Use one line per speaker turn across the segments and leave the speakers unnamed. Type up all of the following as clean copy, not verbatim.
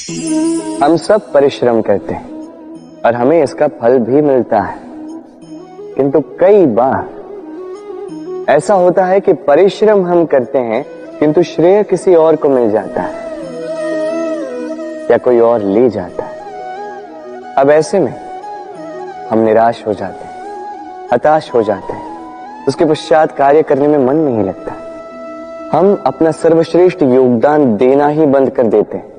हम सब परिश्रम करते हैं और हमें इसका फल भी मिलता है, किंतु कई बार ऐसा होता है कि परिश्रम हम करते हैं किंतु श्रेय किसी और को मिल जाता है या कोई और ले जाता है। अब ऐसे में हम निराश हो जाते हैं, हताश हो जाते हैं, उसके पश्चात कार्य करने में मन नहीं लगता, हम अपना सर्वश्रेष्ठ योगदान देना ही बंद कर देते हैं।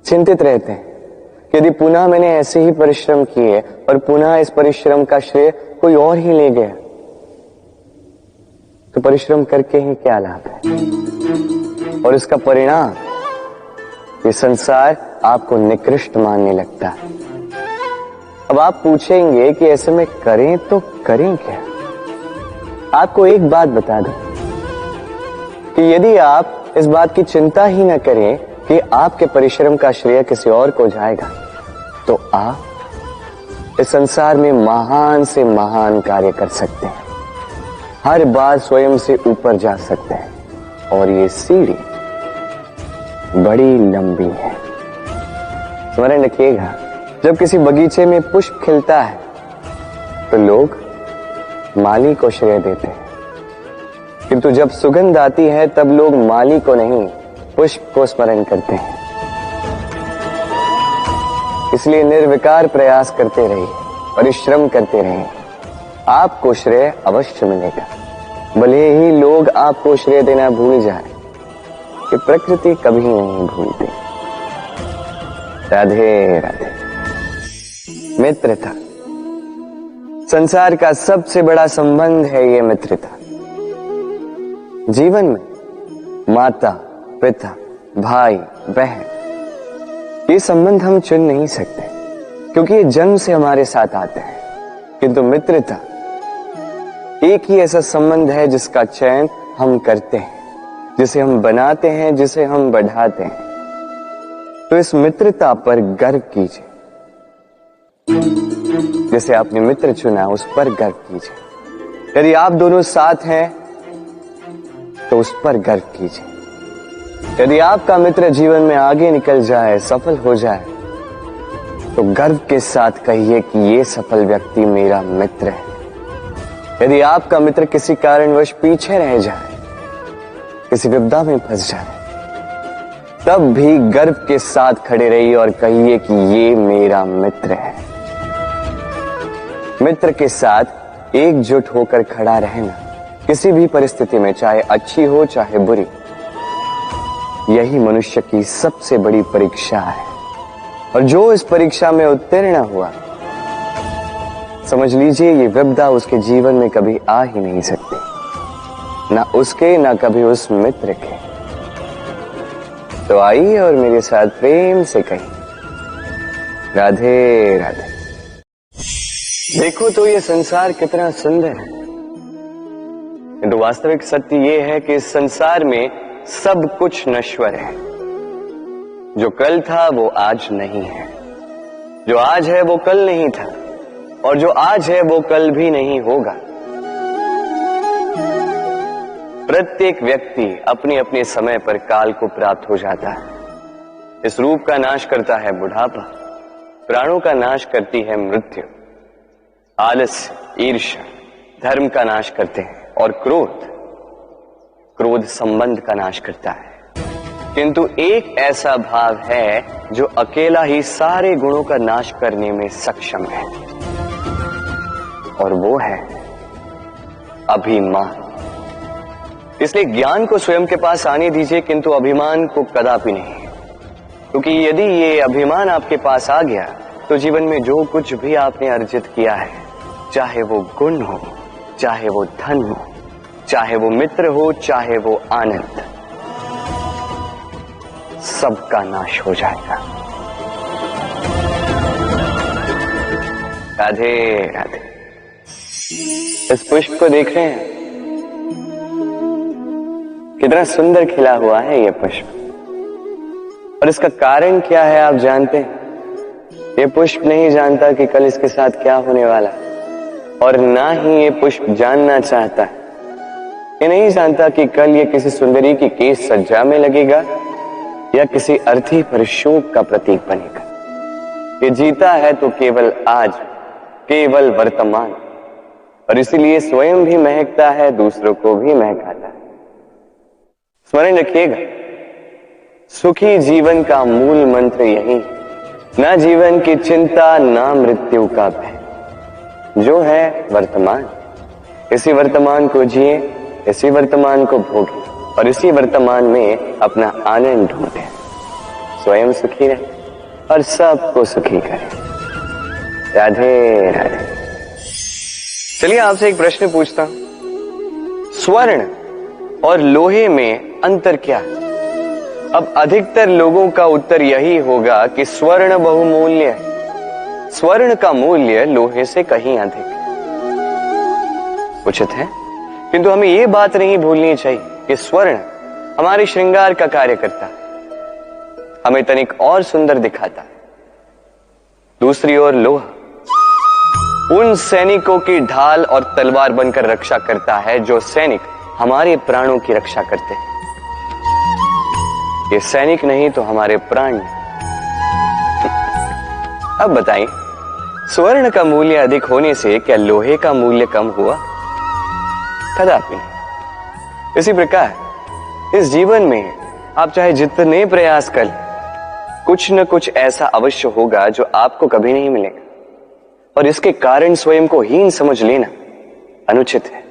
चिंतित रहते हैं कि यदि पुनः मैंने ऐसे ही परिश्रम किए और पुनः इस परिश्रम का श्रेय कोई और ही ले गया तो परिश्रम करके ही क्या लाभ है। और इसका परिणाम ये संसार आपको निकृष्ट मानने लगता है। अब आप पूछेंगे कि ऐसे में करें तो करें क्या। आपको एक बात बता दूं कि यदि आप इस बात की चिंता ही न करें कि आपके परिश्रम का श्रेय किसी और को जाएगा तो आप इस संसार में महान से महान कार्य कर सकते हैं, हर बार स्वयं से ऊपर जा सकते हैं। और ये सीढ़ी बड़ी लंबी है। स्मरण रखिएगा, जब किसी बगीचे में पुष्प खिलता है तो लोग माली को श्रेय देते हैं, किंतु जब सुगंध आती है तब लोग माली को नहीं पुष्प को स्मरण करते हैं। इसलिए निर्विकार प्रयास करते रहिए, परिश्रम करते रहिए, आपको श्रेय अवश्य मिलेगा। भले ही लोग आपको श्रेय देना भूल जाए, कि प्रकृति कभी नहीं भूलती। राधे राधे। मित्रता संसार का सबसे बड़ा संबंध है। ये मित्रता जीवन में माता पिता भाई बहन ये संबंध हम चुन नहीं सकते क्योंकि ये जन्म से हमारे साथ आते हैं, किंतु मित्रता एक ही ऐसा संबंध है जिसका चयन हम करते हैं, जिसे हम बनाते हैं, जिसे हम बढ़ाते हैं। तो इस मित्रता पर गर्व कीजिए। जिसे आपने मित्र चुना उस पर गर्व कीजिए। यदि आप दोनों साथ हैं तो उस पर गर्व कीजिए। यदि आपका मित्र जीवन में आगे निकल जाए, सफल हो जाए, तो गर्व के साथ कहिए कि ये सफल व्यक्ति मेरा मित्र है। यदि आपका मित्र किसी कारणवश पीछे रह जाए, किसी विपदा में फंस जाए, तब भी गर्व के साथ खड़े रहिए और कहिए कि ये मेरा मित्र है। मित्र के साथ एकजुट होकर खड़ा रहना किसी भी परिस्थिति में, चाहे अच्छी हो चाहे बुरी, यही मनुष्य की सबसे बड़ी परीक्षा है। और जो इस परीक्षा में उत्तीर्ण हुआ, समझ लीजिए ये विपदा उसके जीवन में कभी आ ही नहीं सकती, ना उसके ना कभी उस मित्र के। तो आइए और मेरे साथ प्रेम से कहिए राधे राधे। देखो तो ये संसार कितना सुंदर है, किंतु वास्तविक सत्य ये है कि इस संसार में सब कुछ नश्वर है। जो कल था वो आज नहीं है, जो आज है वो कल नहीं था, और जो आज है वो कल भी नहीं होगा। प्रत्येक व्यक्ति अपने अपने समय पर काल को प्राप्त हो जाता है। इस रूप का नाश करता है बुढ़ापा, प्राणों का नाश करती है मृत्यु, आलस्य ईर्ष्या धर्म का नाश करते हैं, और क्रोध संबंध का नाश करता है। किंतु एक ऐसा भाव है जो अकेला ही सारे गुणों का नाश करने में सक्षम है, और वो है अभिमान। इसलिए ज्ञान को स्वयं के पास आने दीजिए, किंतु अभिमान को कदापि नहीं, क्योंकि यदि ये अभिमान आपके पास आ गया तो जीवन में जो कुछ भी आपने अर्जित किया है, चाहे वो गुण हो, चाहे वो धन हो, चाहे वो मित्र हो, चाहे वो आनंद, सबका नाश हो जाएगा। राधे राधे। इस पुष्प को देख रहे हैं, कितना सुंदर खिला हुआ है ये पुष्प, और इसका कारण क्या है आप जानते हैं? ये पुष्प नहीं जानता कि कल इसके साथ क्या होने वाला, और ना ही ये पुष्प जानना चाहता है। ये नहीं जानता कि कल ये किसी सुंदरी की केश सज्जा में लगेगा या किसी अर्थी पर शोक का प्रतीक बनेगा। ये जीता है तो केवल आज, केवल वर्तमान, और इसीलिए स्वयं भी महकता है, दूसरों को भी महकाता है। स्मरण रखिएगा, सुखी जीवन का मूल मंत्र यही है, ना जीवन की चिंता, ना मृत्यु का भय। जो है वर्तमान, इसी वर्तमान को जिए, इसी वर्तमान को भोगे और इसी वर्तमान में अपना आनंद ढूंढे। स्वयं सुखी रहे और सबको सुखी करें। राधे राधे। चलिए आपसे एक प्रश्न पूछता हूं, स्वर्ण और लोहे में अंतर क्या है? अब अधिकतर लोगों का उत्तर यही होगा कि स्वर्ण बहुमूल्य है, स्वर्ण का मूल्य लोहे से कहीं अधिक है। उचित है, किंतु हमें यह बात नहीं भूलनी चाहिए कि स्वर्ण हमारे श्रृंगार का कार्य करता है, हमें तनिक और सुंदर दिखाता है। दूसरी ओर लोहा उन सैनिकों की ढाल और तलवार बनकर रक्षा करता है जो सैनिक हमारे प्राणों की रक्षा करते हैं। ये सैनिक नहीं तो हमारे प्राण नहीं। अब बताइए, स्वर्ण का मूल्य अधिक होने से क्या लोहे का मूल्य कम हुआ? कदापि नहीं। इसी प्रकार इस जीवन में आप चाहे जितने प्रयास कर लें, कुछ न कुछ ऐसा अवश्य होगा जो आपको कभी नहीं मिलेगा, और इसके कारण स्वयं को हीन समझ लेना अनुचित है।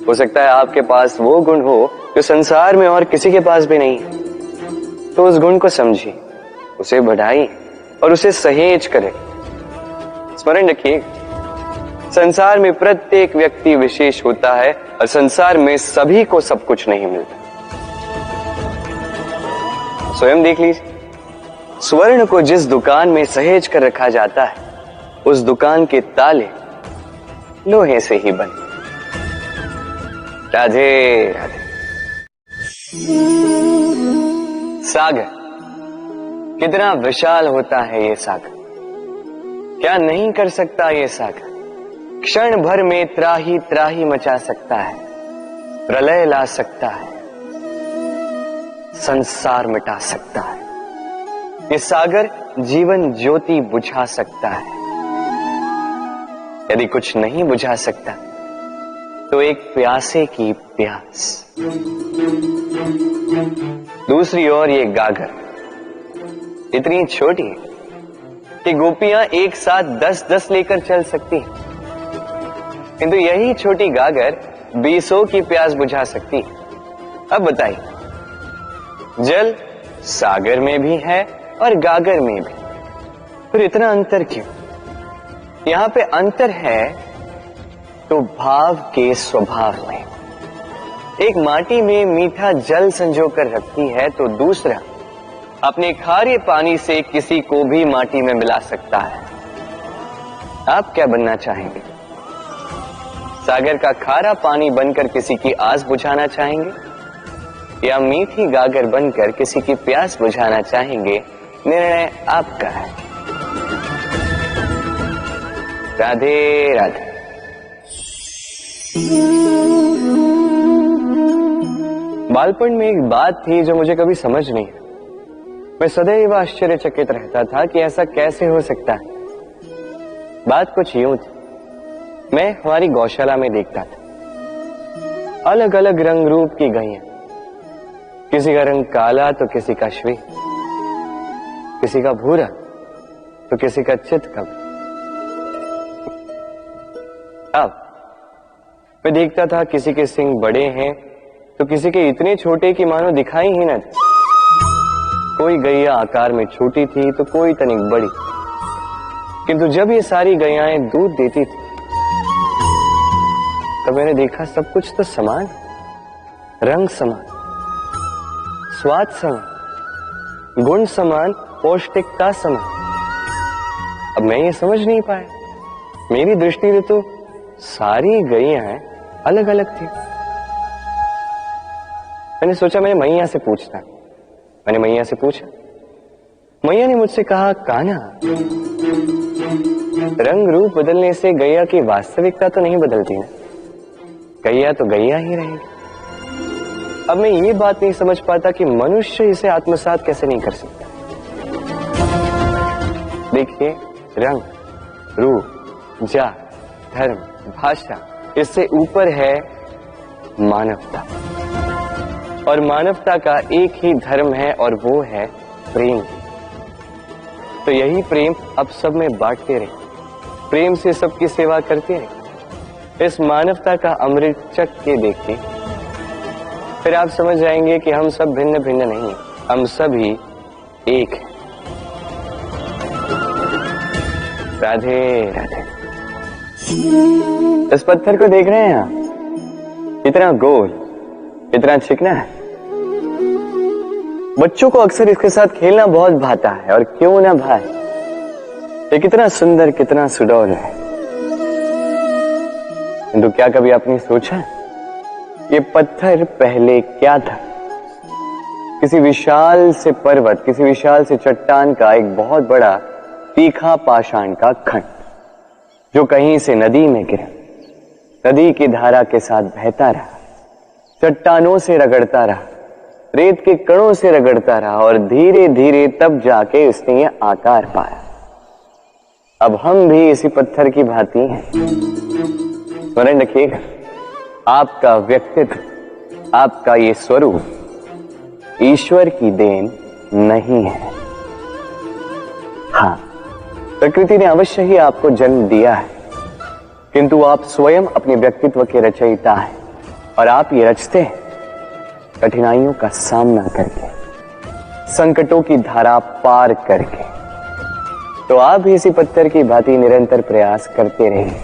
हो सकता है आपके पास वो गुण हो जो संसार में और किसी के पास भी नहीं है, तो उस गुण को समझिए, उसे बढ़ाइए और उसे सहेज करें। स्मरण रखिए, संसार में प्रत्येक व्यक्ति विशेष होता है और संसार में सभी को सब कुछ नहीं मिलता। स्वयं देख लीजिए, स्वर्ण को जिस दुकान में सहेज कर रखा जाता है, उस दुकान के ताले लोहे से ही बने। राधे राधे। सागर कितना विशाल होता है ये सागर, क्या नहीं कर सकता ये सागर? क्षण भर में त्राही त्राही मचा सकता है, प्रलय ला सकता है, संसार मिटा सकता है। ये सागर जीवन ज्योति बुझा सकता है। यदि कुछ नहीं बुझा सकता तो एक प्यासे की प्यास। दूसरी ओर ये गागर इतनी छोटी है कि गोपियां एक साथ 10-10 लेकर चल सकती हैं, किंतु यही छोटी गागर 20 की प्यास बुझा सकती है। अब बताइए, जल सागर में भी है और गागर में भी, फिर इतना अंतर क्यों? यहां पे अंतर है तो भाव के स्वभाव में। एक माटी में मीठा जल संजो कर रखती है, तो दूसरा अपने खारे पानी से किसी को भी माटी में मिला सकता है। आप क्या बनना चाहेंगे? सागर का खारा पानी बनकर किसी की आस बुझाना चाहेंगे, या मीठी गागर बनकर किसी की प्यास बुझाना चाहेंगे? निर्णय आपका है। राधे राधे। बालपन में एक बात थी जो मुझे कभी समझ नहीं आई। मैं सदैव आश्चर्यचकित रहता था कि ऐसा कैसे हो सकता है। बात कुछ यूं थी, मैं हमारी गौशाला में देखता था अलग अलग रंग रूप की गैया, किसी का रंग काला तो किसी का श्वेत, किसी का भूरा तो किसी का चितकबरी। अब मैं देखता था किसी के सिंग बड़े हैं तो किसी के इतने छोटे कि मानो दिखाई ही न दे। कोई गैया आकार में छोटी थी तो कोई तनिक बड़ी, किंतु जब ये सारी गैयाएं दूध देती थी तो मैंने देखा सब कुछ तो समान, रंग समान, स्वाद समान, गुण समान, पौष्टिकता समान। अब मैं ये समझ नहीं पाया, मेरी दृष्टि में तो सारी गैयाएं अलग अलग थी। मैंने सोचा मैंने मैया से पूछता। मैंने मैया से पूछा, मैया ने मुझसे कहा, कान्हा, रंग रूप बदलने से गैया की वास्तविकता तो नहीं बदलती ना, गैया तो गैया ही रहेगी। अब मैं ये बात नहीं समझ पाता कि मनुष्य इसे आत्मसात कैसे नहीं कर सकता। देखिए, रंग, रूप, जात, धर्म, भाषा, इससे ऊपर है मानवता। और मानवता का एक ही धर्म है और वो है प्रेम। तो यही प्रेम अब सब में बांटते रहे, प्रेम से सबकी सेवा करते रहे। इस मानवता का अमृत चख के देखिए, फिर आप समझ जाएंगे कि हम सब भिन्न भिन्न नहीं, हम सभी एक हैं। राधे राधे। इस पत्थर को देख रहे हैं आप, इतना गोल, इतना चिकना है। बच्चों को अक्सर इसके साथ खेलना बहुत भाता है, और क्यों ना भाई, ये कितना सुंदर, कितना सुडौल है। किंतु क्या कभी आपने सोचा ये पत्थर पहले क्या था? किसी विशाल से पर्वत, किसी विशाल से चट्टान का एक बहुत बड़ा तीखा पाषाण का खंड, जो कहीं से नदी में गिरा, नदी की धारा के साथ बहता रहा, चट्टानों से रगड़ता रहा, रेत के कणों से रगड़ता रहा, और धीरे धीरे तब जाके उसने ये आकार पाया। अब हम भी इसी पत्थर की भांति हैं। स्मरण रखिएगा, आपका व्यक्तित्व, आपका ये स्वरूप ईश्वर की देन नहीं है। हाँ, प्रकृति ने अवश्य ही आपको जन्म दिया है, किंतु आप स्वयं अपने व्यक्तित्व के रचयिता हैं, और आप ये रचते हैं कठिनाइयों का सामना करके, संकटों की धारा पार करके। तो आप भी इसी पत्थर की भांति निरंतर प्रयास करते रहिए,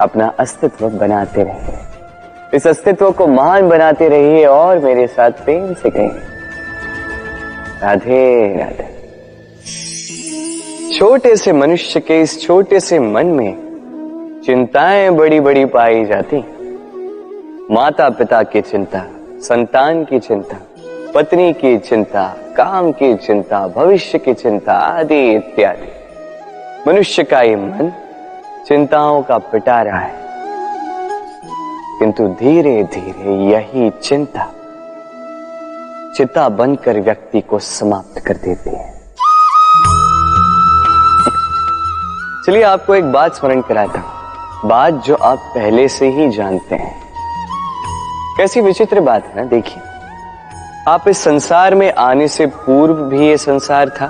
अपना अस्तित्व बनाते रहिए, इस अस्तित्व को महान बनाते रहिए, और मेरे साथ प्रेम से कहिए राधे राधे। छोटे से मनुष्य के इस छोटे से मन में चिंताएं बड़ी बड़ी पाई जाती। माता पिता की चिंता, संतान की चिंता, पत्नी की चिंता, काम की चिंता, भविष्य की चिंता आदि इत्यादि। मनुष्य का ये मन चिंताओं का पिटारा है, किंतु धीरे धीरे यही चिंता चिता बनकर व्यक्ति को समाप्त कर देती है। चलिए आपको एक बात स्मरण कराता हूं, बात जो आप पहले से ही जानते हैं। कैसी विचित्र बात है ना। देखिए, आप इस संसार में आने से पूर्व भी ये संसार था,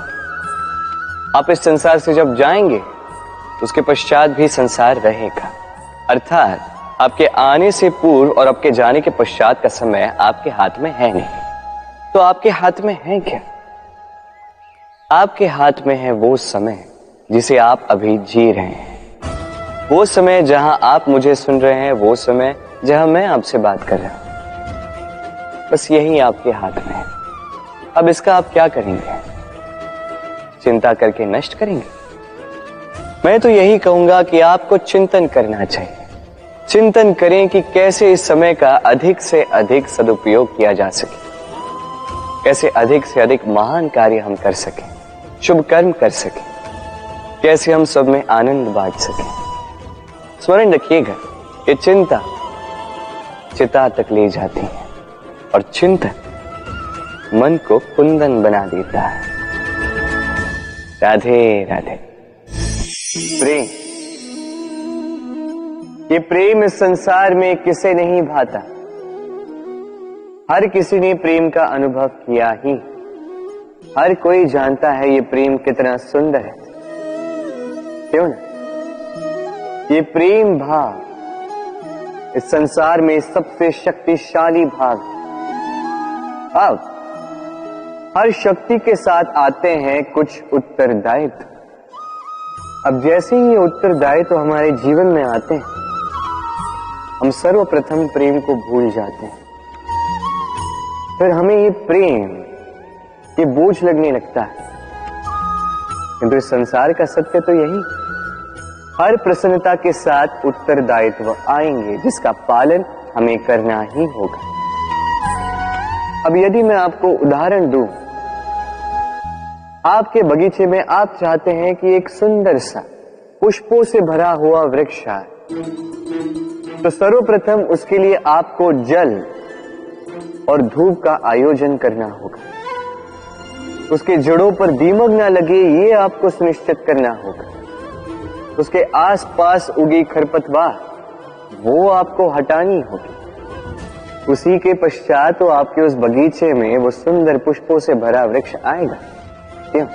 आप इस संसार से जब जाएंगे उसके पश्चात भी संसार रहेगा। अर्थात आपके आने से पूर्व और आपके जाने के पश्चात का समय आपके हाथ में है नहीं। तो आपके हाथ में है क्या? आपके हाथ में है वो समय जिसे आप अभी जी रहे हैं, वो समय जहां आप मुझे सुन रहे हैं, वो समय जहां मैं आपसे बात कर रहा हूं। बस यही आपके हाथ में है। अब इसका आप क्या करेंगे? चिंता करके नष्ट करेंगे? मैं तो यही कहूंगा कि आपको चिंतन करना चाहिए। चिंतन करें कि कैसे इस समय का अधिक से अधिक सदुपयोग किया जा सके, कैसे अधिक से अधिक महान कार्य हम कर सकें, शुभ कर्म कर सकें, कैसे हम सब में आनंद बांट सकें। स्मरण रखिएगा, ये चिंता चिता तक ले जाती है, और चिंतन मन को कुंदन बना देता है। राधे राधे। प्रेम, ये प्रेम इस संसार में किसे नहीं भाता। हर किसी ने प्रेम का अनुभव किया ही। हर कोई जानता है ये प्रेम कितना सुंदर है, क्यों ना? ये प्रेम भाव इस संसार में सबसे शक्तिशाली भाव। अब हर शक्ति के साथ आते हैं कुछ उत्तरदायित्व। अब जैसे ही ये उत्तरदायित्व हमारे जीवन में आते हैं, हम सर्वप्रथम प्रेम को भूल जाते हैं। फिर हमें ये प्रेम, ये बोझ लगने लगता है। किंतु इस संसार का सत्य तो यही, हर प्रसन्नता के साथ उत्तरदायित्व आएंगे जिसका पालन हमें करना ही होगा। अब यदि मैं आपको उदाहरण दूं, आपके बगीचे में आप चाहते हैं कि एक सुंदर सा पुष्पों से भरा हुआ वृक्ष आए, तो सर्वप्रथम उसके लिए आपको जल और धूप का आयोजन करना होगा। उसके जड़ों पर दीमक ना लगे ये आपको सुनिश्चित करना होगा। उसके आसपास उगी खरपतवार वो आपको हटानी होगी। उसी के पश्चात तो आपके उस बगीचे में वो सुंदर पुष्पों से भरा वृक्ष आएगा। क्यों?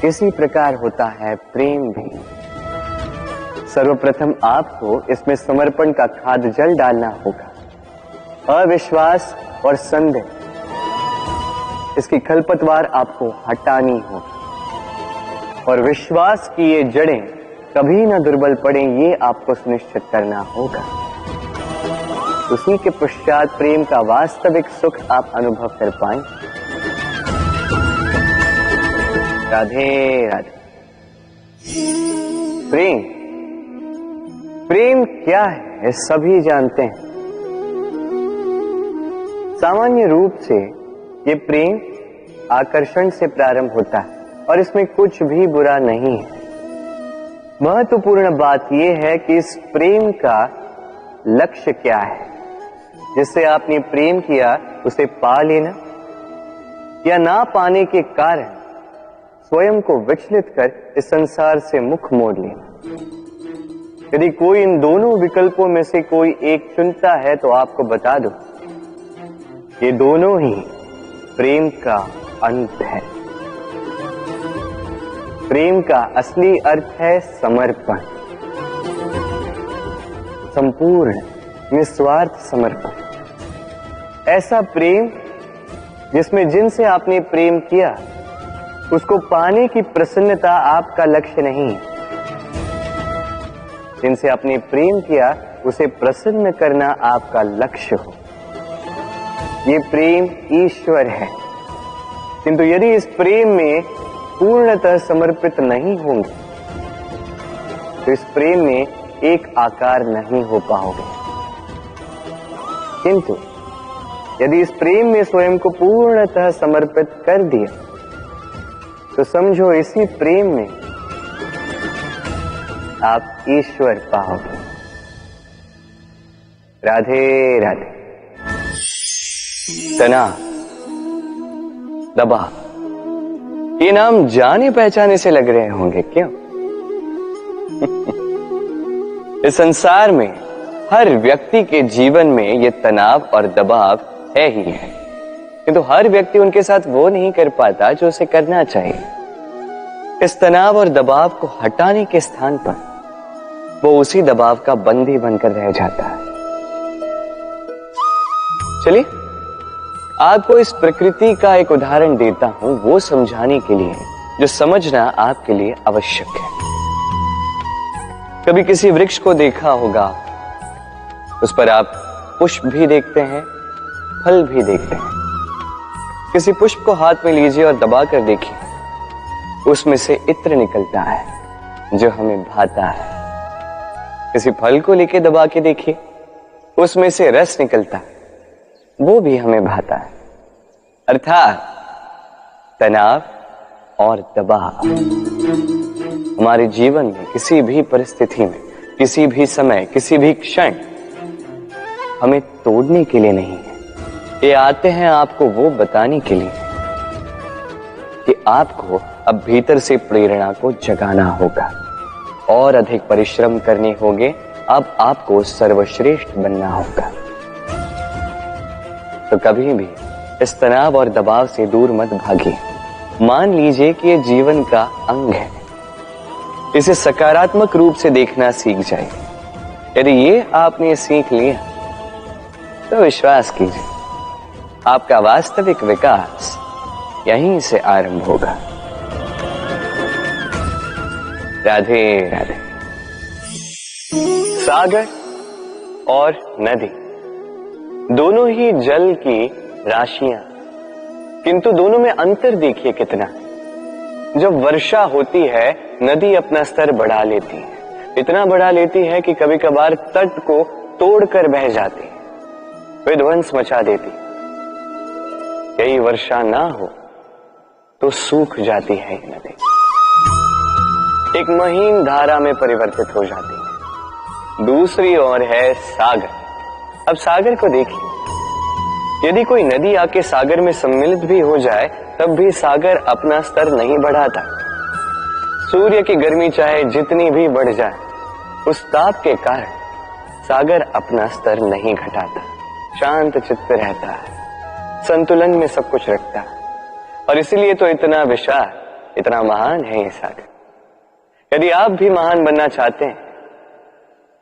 इसी प्रकार होता है प्रेम भी। सर्वप्रथम आपको इसमें समर्पण का खाद जल डालना होगा। अविश्वास और संदेह, इसकी खरपतवार आपको हटानी होगी और विश्वास की ये जड़ें कभी ना दुर्बल पड़े ये आपको सुनिश्चित करना होगा। उसी के पश्चात प्रेम का वास्तविक सुख आप अनुभव कर पाएंगे। राधे राधे। प्रेम, प्रेम क्या है सभी जानते हैं। सामान्य रूप से ये प्रेम आकर्षण से प्रारंभ होता है और इसमें कुछ भी बुरा नहीं है। महत्वपूर्ण बात यह है कि इस प्रेम का लक्ष्य क्या है। जिससे आपने प्रेम किया उसे पा लेना या ना पाने के कारण स्वयं को विचलित कर इस संसार से मुख मोड़ लेना। यदि कोई इन दोनों विकल्पों में से कोई एक चुनता है तो आपको बता दो, ये दोनों ही प्रेम का अंत है। प्रेम का असली अर्थ है समर्पण, संपूर्ण निस्वार्थ समर्पण। ऐसा प्रेम जिसमें जिनसे आपने प्रेम किया उसको पाने की प्रसन्नता आपका लक्ष्य नहीं है। जिनसे आपने प्रेम किया उसे प्रसन्न करना आपका लक्ष्य हो। ये प्रेम ईश्वर है, किंतु यदि इस प्रेम में पूर्णतः समर्पित नहीं होंगे तो इस प्रेम में एक आकार नहीं हो पाओगे। किंतु यदि इस प्रेम में स्वयं को पूर्णतः समर्पित कर दिया तो समझो इसी प्रेम में आप ईश्वर पाओगे। राधे राधे। तनाव, दबाव, ये नाम जाने पहचाने से लग रहे होंगे, क्यों? इस संसार में हर व्यक्ति के जीवन में ये तनाव और दबाव है ही है, किंतु हर व्यक्ति उनके साथ वो नहीं कर पाता जो उसे करना चाहिए। इस तनाव और दबाव को हटाने के स्थान पर वो उसी दबाव का बंदी बनकर रह जाता है। चलिए आपको इस प्रकृति का एक उदाहरण देता हूं, वो समझाने के लिए जो समझना आपके लिए आवश्यक है। कभी किसी वृक्ष को देखा होगा, उस पर आप पुष्प भी देखते हैं, फल भी देखते हैं। किसी पुष्प को हाथ में लीजिए और दबा कर देखिए, उसमें से इत्र निकलता है जो हमें भाता है। किसी फल को लेके दबा के देखिए, उसमें से रस निकलता है, वो भी हमें भाता है। अर्थात तनाव और दबाव हमारे जीवन में किसी भी परिस्थिति में, किसी भी समय, किसी भी क्षण हमें तोड़ने के लिए नहीं है। ये आते हैं आपको वो बताने के लिए कि आपको अब भीतर से प्रेरणा को जगाना होगा और अधिक परिश्रम करने होंगे। अब आपको सर्वश्रेष्ठ बनना होगा। तो कभी भी इस तनाव और दबाव से दूर मत भागिए। मान लीजिए कि ये जीवन का अंग है, इसे सकारात्मक रूप से देखना सीख जाइए। यदि ये आपने सीख लिया तो विश्वास कीजिए आपका वास्तविक विकास यहीं से आरंभ होगा। राधे राधे। सागर और नदी दोनों ही जल की राशियां, किंतु दोनों में अंतर देखिए कितना। जब वर्षा होती है नदी अपना स्तर बढ़ा लेती है, इतना बढ़ा लेती है कि कभी कभार तट को तोड़कर बह जाती है, विध्वंस मचा देती। यही वर्षा ना हो तो सूख जाती है ये नदी, एक महीन धारा में परिवर्तित हो जाती है। दूसरी ओर है सागर, अब सागर को देखिए, यदि कोई नदी आके सागर में सम्मिलित भी हो जाए तब भी सागर अपना स्तर नहीं बढ़ाता। सूर्य की गर्मी चाहे जितनी भी बढ़ जाए, उस ताप के कारण सागर अपना स्तर नहीं घटाता, शांत चित्त रहता है, संतुलन में सब कुछ रखता है। और इसलिए तो इतना विशाल, इतना महान है ये सागर। यदि आप भी महान बनना चाहते हैं,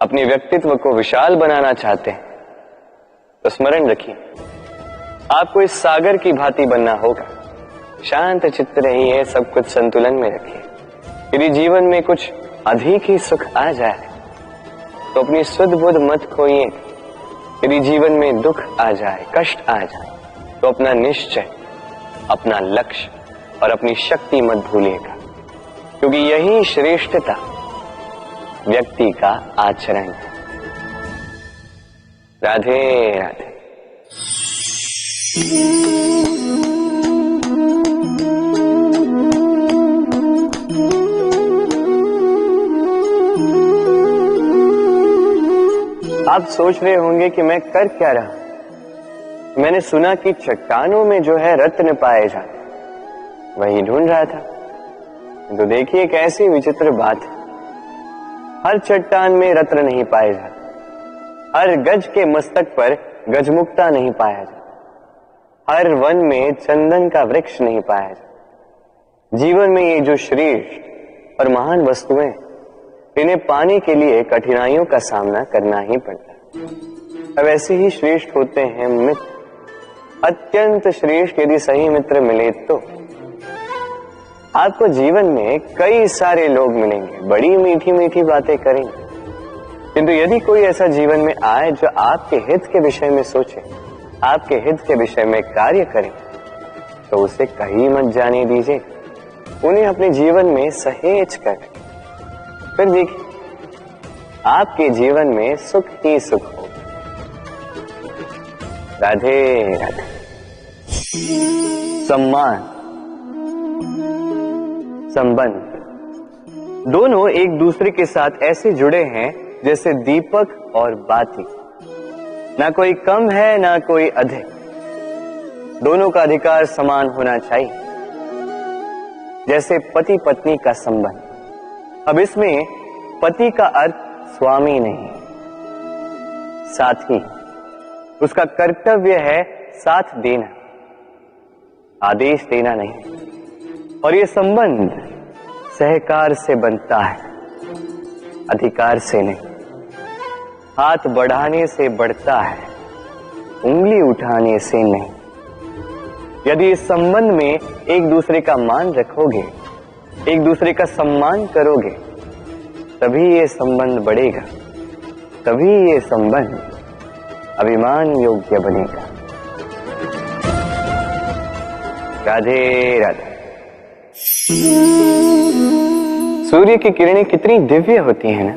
अपने व्यक्तित्व को विशाल बनाना चाहते हैं, तो स्मरण रखिए, आपको इस सागर की भांति बनना होगा। शांत चित्त रहिए, सब कुछ संतुलन में रखिए। यदि जीवन में कुछ अधिक ही सुख आ जाए तो अपनी सुध बुध मत खोइए। यदि जीवन में दुख आ जाए, कष्ट आ जाए, तो अपना निश्चय, अपना लक्ष्य और अपनी शक्ति मत भूलिएगा, क्योंकि यही श्रेष्ठता व्यक्ति का आचरण है। राधे राधे। आप सोच रहे होंगे कि मैं कर क्या रहा। मैंने सुना कि चट्टानों में जो है रत्न पाए जाते, वही ढूंढ रहा था। तो देखिए कैसी विचित्र बात है, हर चट्टान में रत्न नहीं पाए जाते, हर गज के मस्तक पर गजमुक्ता नहीं पाया जाता, हर वन में चंदन का वृक्ष नहीं पाया जाता। जीवन में ये जो श्रेष्ठ और महान वस्तुएं, इन्हें पाने के लिए कठिनाइयों का सामना करना ही पड़ता है। अब ऐसे ही श्रेष्ठ होते हैं मित्र, अत्यंत श्रेष्ठ यदि सही मित्र मिले तो। आपको जीवन में कई सारे लोग मिलेंगे, बड़ी मीठी मीठी बातें करेंगे, किंतु यदि कोई ऐसा जीवन में आए जो आपके हित के विषय में सोचे, आपके हित के विषय में कार्य करे, तो उसे कहीं मत जाने दीजिए, उन्हें अपने जीवन में सहेज कर। फिर देखिए, आपके जीवन में सुख ही सुख हो। राधे राधे। सम्मान, संबंध, दोनों एक दूसरे के साथ ऐसे जुड़े हैं जैसे दीपक और बाती। ना कोई कम है ना कोई अधिक, दोनों का अधिकार समान होना चाहिए, जैसे पति पत्नी का संबंध। अब इसमें पति का अर्थ स्वामी नहीं, साथी। उसका कर्तव्य है साथ देना, आदेश देना नहीं। और ये संबंध सहकार से बनता है, अधिकार से नहीं। हाथ बढ़ाने से बढ़ता है, उंगली उठाने से नहीं। यदि इस संबंध में एक दूसरे का मान रखोगे, एक दूसरे का सम्मान करोगे, तभी ये संबंध बढ़ेगा, तभी ये संबंध अभिमान योग्य बनेगा। राधे राधे। सूर्य की किरणें कितनी दिव्य होती हैं ना।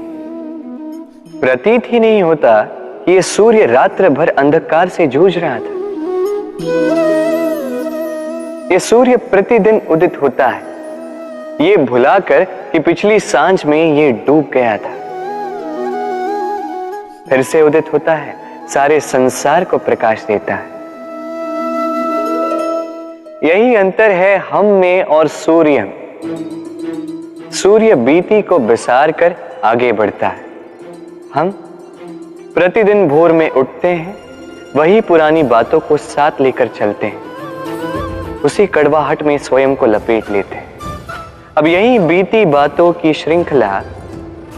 प्रतीत ही नहीं होता कि ये सूर्य रात्र भर अंधकार से जूझ रहा था। ये सूर्य प्रतिदिन उदित होता है, ये भुलाकर कि पिछली सांझ में ये डूब गया था। फिर से उदित होता है, सारे संसार को प्रकाश देता है। यही अंतर है हम में और सूर्य में। सूर्य बीती को बिसार कर आगे बढ़ता है, हम प्रतिदिन भोर में उठते हैं, वही पुरानी बातों को साथ लेकर चलते हैं, उसी कड़वाहट में स्वयं को लपेट लेते हैं। अब यही बीती बातों की श्रृंखला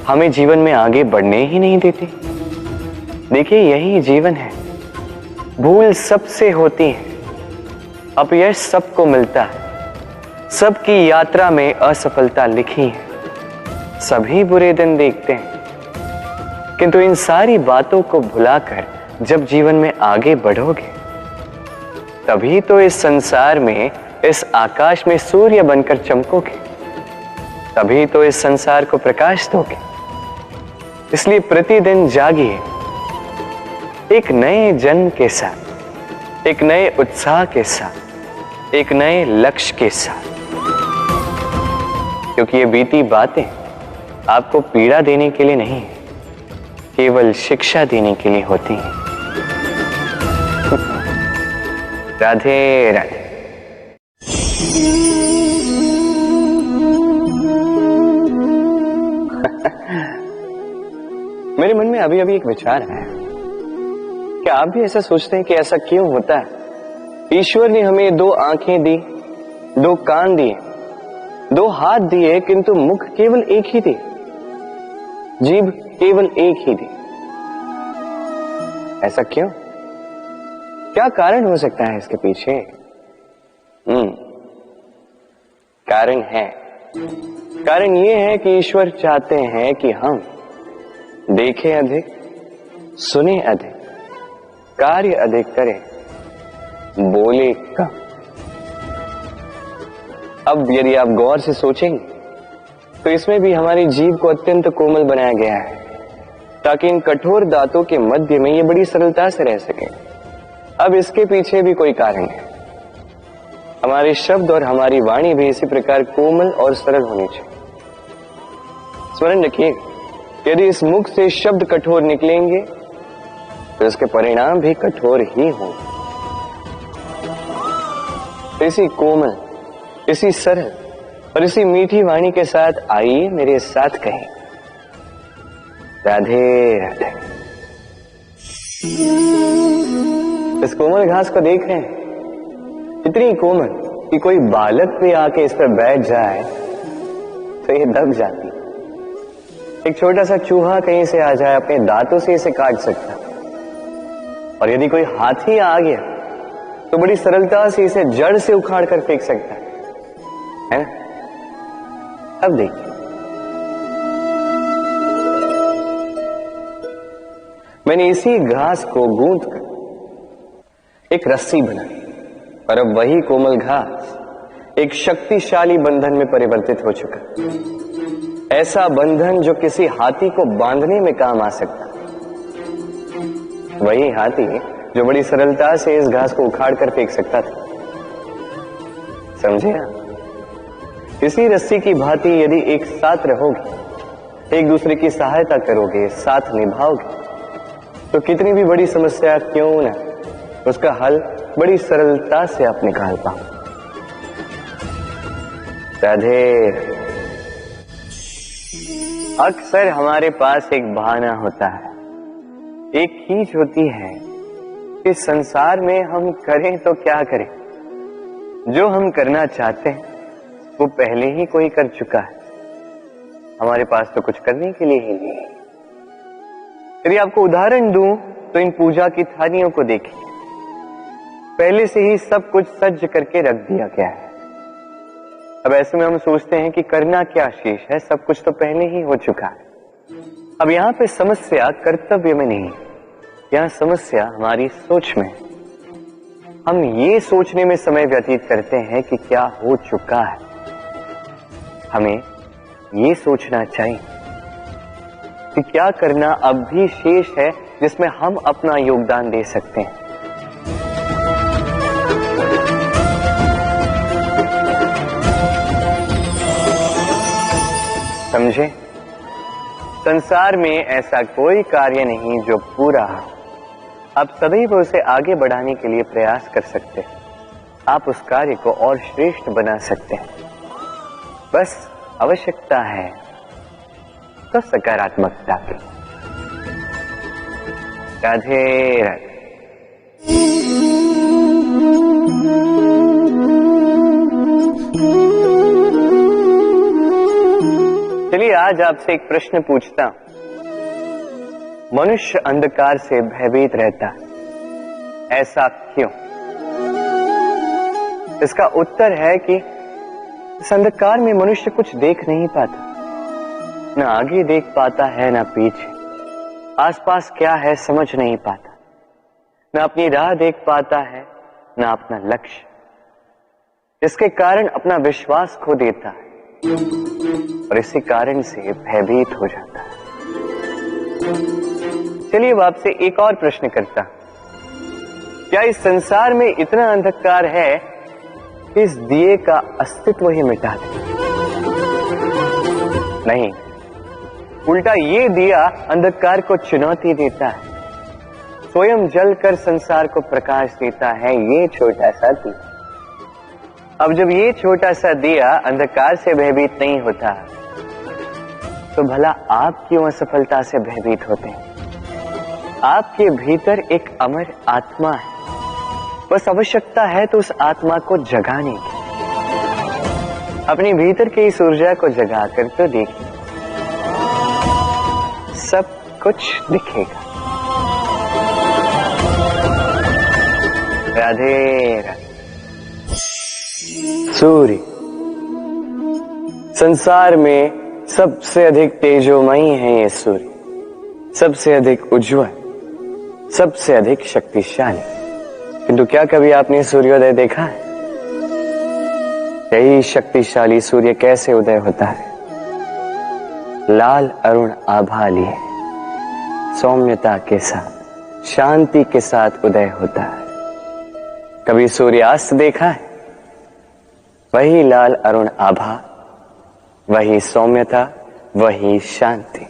हमें जीवन में आगे बढ़ने ही नहीं देती। देखिए, यही जीवन है। भूल सबसे होती है, अपयश सबको मिलता है, सबकी यात्रा में असफलता लिखी है, सभी बुरे दिन देखते हैं। किंतु इन सारी बातों को भुलाकर जब जीवन में आगे बढ़ोगे, तभी तो इस संसार में, इस आकाश में सूर्य बनकर चमकोगे, तभी तो इस संसार को प्रकाश दोगे। इसलिए प्रतिदिन जागिए, एक नए जन्म के साथ, एक नए उत्साह के साथ, एक नए लक्ष्य के साथ, क्योंकि ये बीती बातें आपको पीड़ा देने के लिए नहीं, केवल शिक्षा देने के लिए होती हैं। राधे राधे। मेरे मन में अभी अभी एक विचार है। क्या आप भी ऐसा सोचते हैं कि ऐसा क्यों होता है? ईश्वर ने हमें 2 आंखें दी, 2 कान दिए, 2 हाथ दिए, किंतु मुख केवल एक ही दी, जीभ केवल एक ही दी। ऐसा क्यों? क्या कारण हो सकता है इसके पीछे? कारण ये है कि ईश्वर चाहते हैं कि हम देखें अधिक, सुने अधिक, कार्य अधिक करें, बोले कम। अब यदि आप गौर से सोचेंगे तो इसमें भी हमारी जीभ को अत्यंत कोमल बनाया गया है ताकि इन कठोर दांतों के मध्य में ये बड़ी सरलता से रह सके। अब इसके पीछे भी कोई कारण है। हमारे शब्द और हमारी वाणी भी इसी प्रकार कोमल और सरल होनी चाहिए। स्मरण रखिए, यदि इस मुख से शब्द कठोर निकलेंगे तो इसके परिणाम भी कठोर ही होंगे। इसी कोमल, इसी सरल और इसी मीठी वाणी के साथ आइए मेरे साथ कहें राधे राधे। इस कोमल घास को देख रहे हैं, इतनी कोमल कि कोई बालक भी आके इस पर बैठ जाए तो ये दब जाती। एक छोटा सा चूहा कहीं से आ जाए, अपने दांतों से इसे काट सकता, और यदि कोई हाथी आ गया तो बड़ी सरलता से इसे जड़ से उखाड़ कर फेंक सकता है ना? अब देखिए, मैंने इसी घास को गूंथ कर एक रस्सी बनाई, और अब वही कोमल घास एक शक्तिशाली बंधन में परिवर्तित हो चुका। ऐसा बंधन जो किसी हाथी को बांधने में काम आ सकता। वही हाथी जो बड़ी सरलता से इस घास को उखाड़ कर फेंक सकता था। समझे आप? इसी रस्सी की भांति यदि एक साथ रहोगे, एक दूसरे की सहायता करोगे, साथ निभाओगे, तो कितनी भी बड़ी समस्या क्यों न, उसका हल बड़ी सरलता से आप निकाल पाओ। राधे। अक्सर हमारे पास एक बहाना होता है, एक खींच होती है कि संसार में हम करें तो क्या करें। जो हम करना चाहते हैं वो पहले ही कोई कर चुका है, हमारे पास तो कुछ करने के लिए ही नहीं है। यदि आपको उदाहरण दूं तो इन पूजा की थालियों को देखिए, पहले से ही सब कुछ सज्ज करके रख दिया गया है। अब ऐसे में हम सोचते हैं कि करना क्या शेष है, सब कुछ तो पहले ही हो चुका है। अब यहां पे समस्या कर्तव्य में नहीं, यहां समस्या हमारी सोच में। हम ये सोचने में समय व्यतीत करते हैं कि क्या हो चुका है। हमें ये सोचना चाहिए कि क्या करना अब भी शेष है जिसमें हम अपना योगदान दे सकते हैं। समझे? संसार में ऐसा कोई कार्य नहीं जो पूरा हो। आप सदैव उसे आगे बढ़ाने के लिए प्रयास कर सकते हैं। आप उस कार्य को और श्रेष्ठ बना सकते हैं। बस आवश्यकता है तो सकारात्मकता की। राधे राधे। चलिए आज आपसे एक प्रश्न पूछता हूं। मनुष्य अंधकार से भयभीत रहता है, ऐसा क्यों? इसका उत्तर है कि इस अंधकार में मनुष्य कुछ देख नहीं पाता, न आगे देख पाता है न पीछे, आसपास क्या है समझ नहीं पाता, न अपनी राह देख पाता है न अपना लक्ष्य। इसके कारण अपना विश्वास खो देता है और इसी कारण से भयभीत हो जाता है। चलिए अब आपसे एक और प्रश्न करता हूं। क्या इस संसार में इतना अंधकार है कि इस दिए का अस्तित्व ही मिटा दे? नहीं, उल्टा ये दिया अंधकार को चुनौती देता है, स्वयं जलकर संसार को प्रकाश देता है ये छोटा सा दिया। अब जब ये छोटा सा दिया अंधकार से भयभीत नहीं होता, तो भला आप क्यों असफलता से भयभीत होते हैं? आपके भीतर एक अमर आत्मा है, बस आवश्यकता है तो उस आत्मा को जगाने की। अपनी भीतर की इस ऊर्जा को जगाकर तो देखिए, सब कुछ दिखेगा। राधे राधे। सूर्य संसार में सबसे अधिक तेजोमयी है। ये सूर्य सबसे अधिक उज्जवल, सबसे अधिक शक्तिशाली। किंतु क्या कभी आपने सूर्योदय देखा है? यही शक्तिशाली सूर्य कैसे उदय होता है? लाल अरुण आभा लिए सौम्यता के साथ, शांति के साथ उदय होता है। कभी सूर्यास्त देखा है? वही लाल अरुण आभा, वही सौम्यता, वही शांति।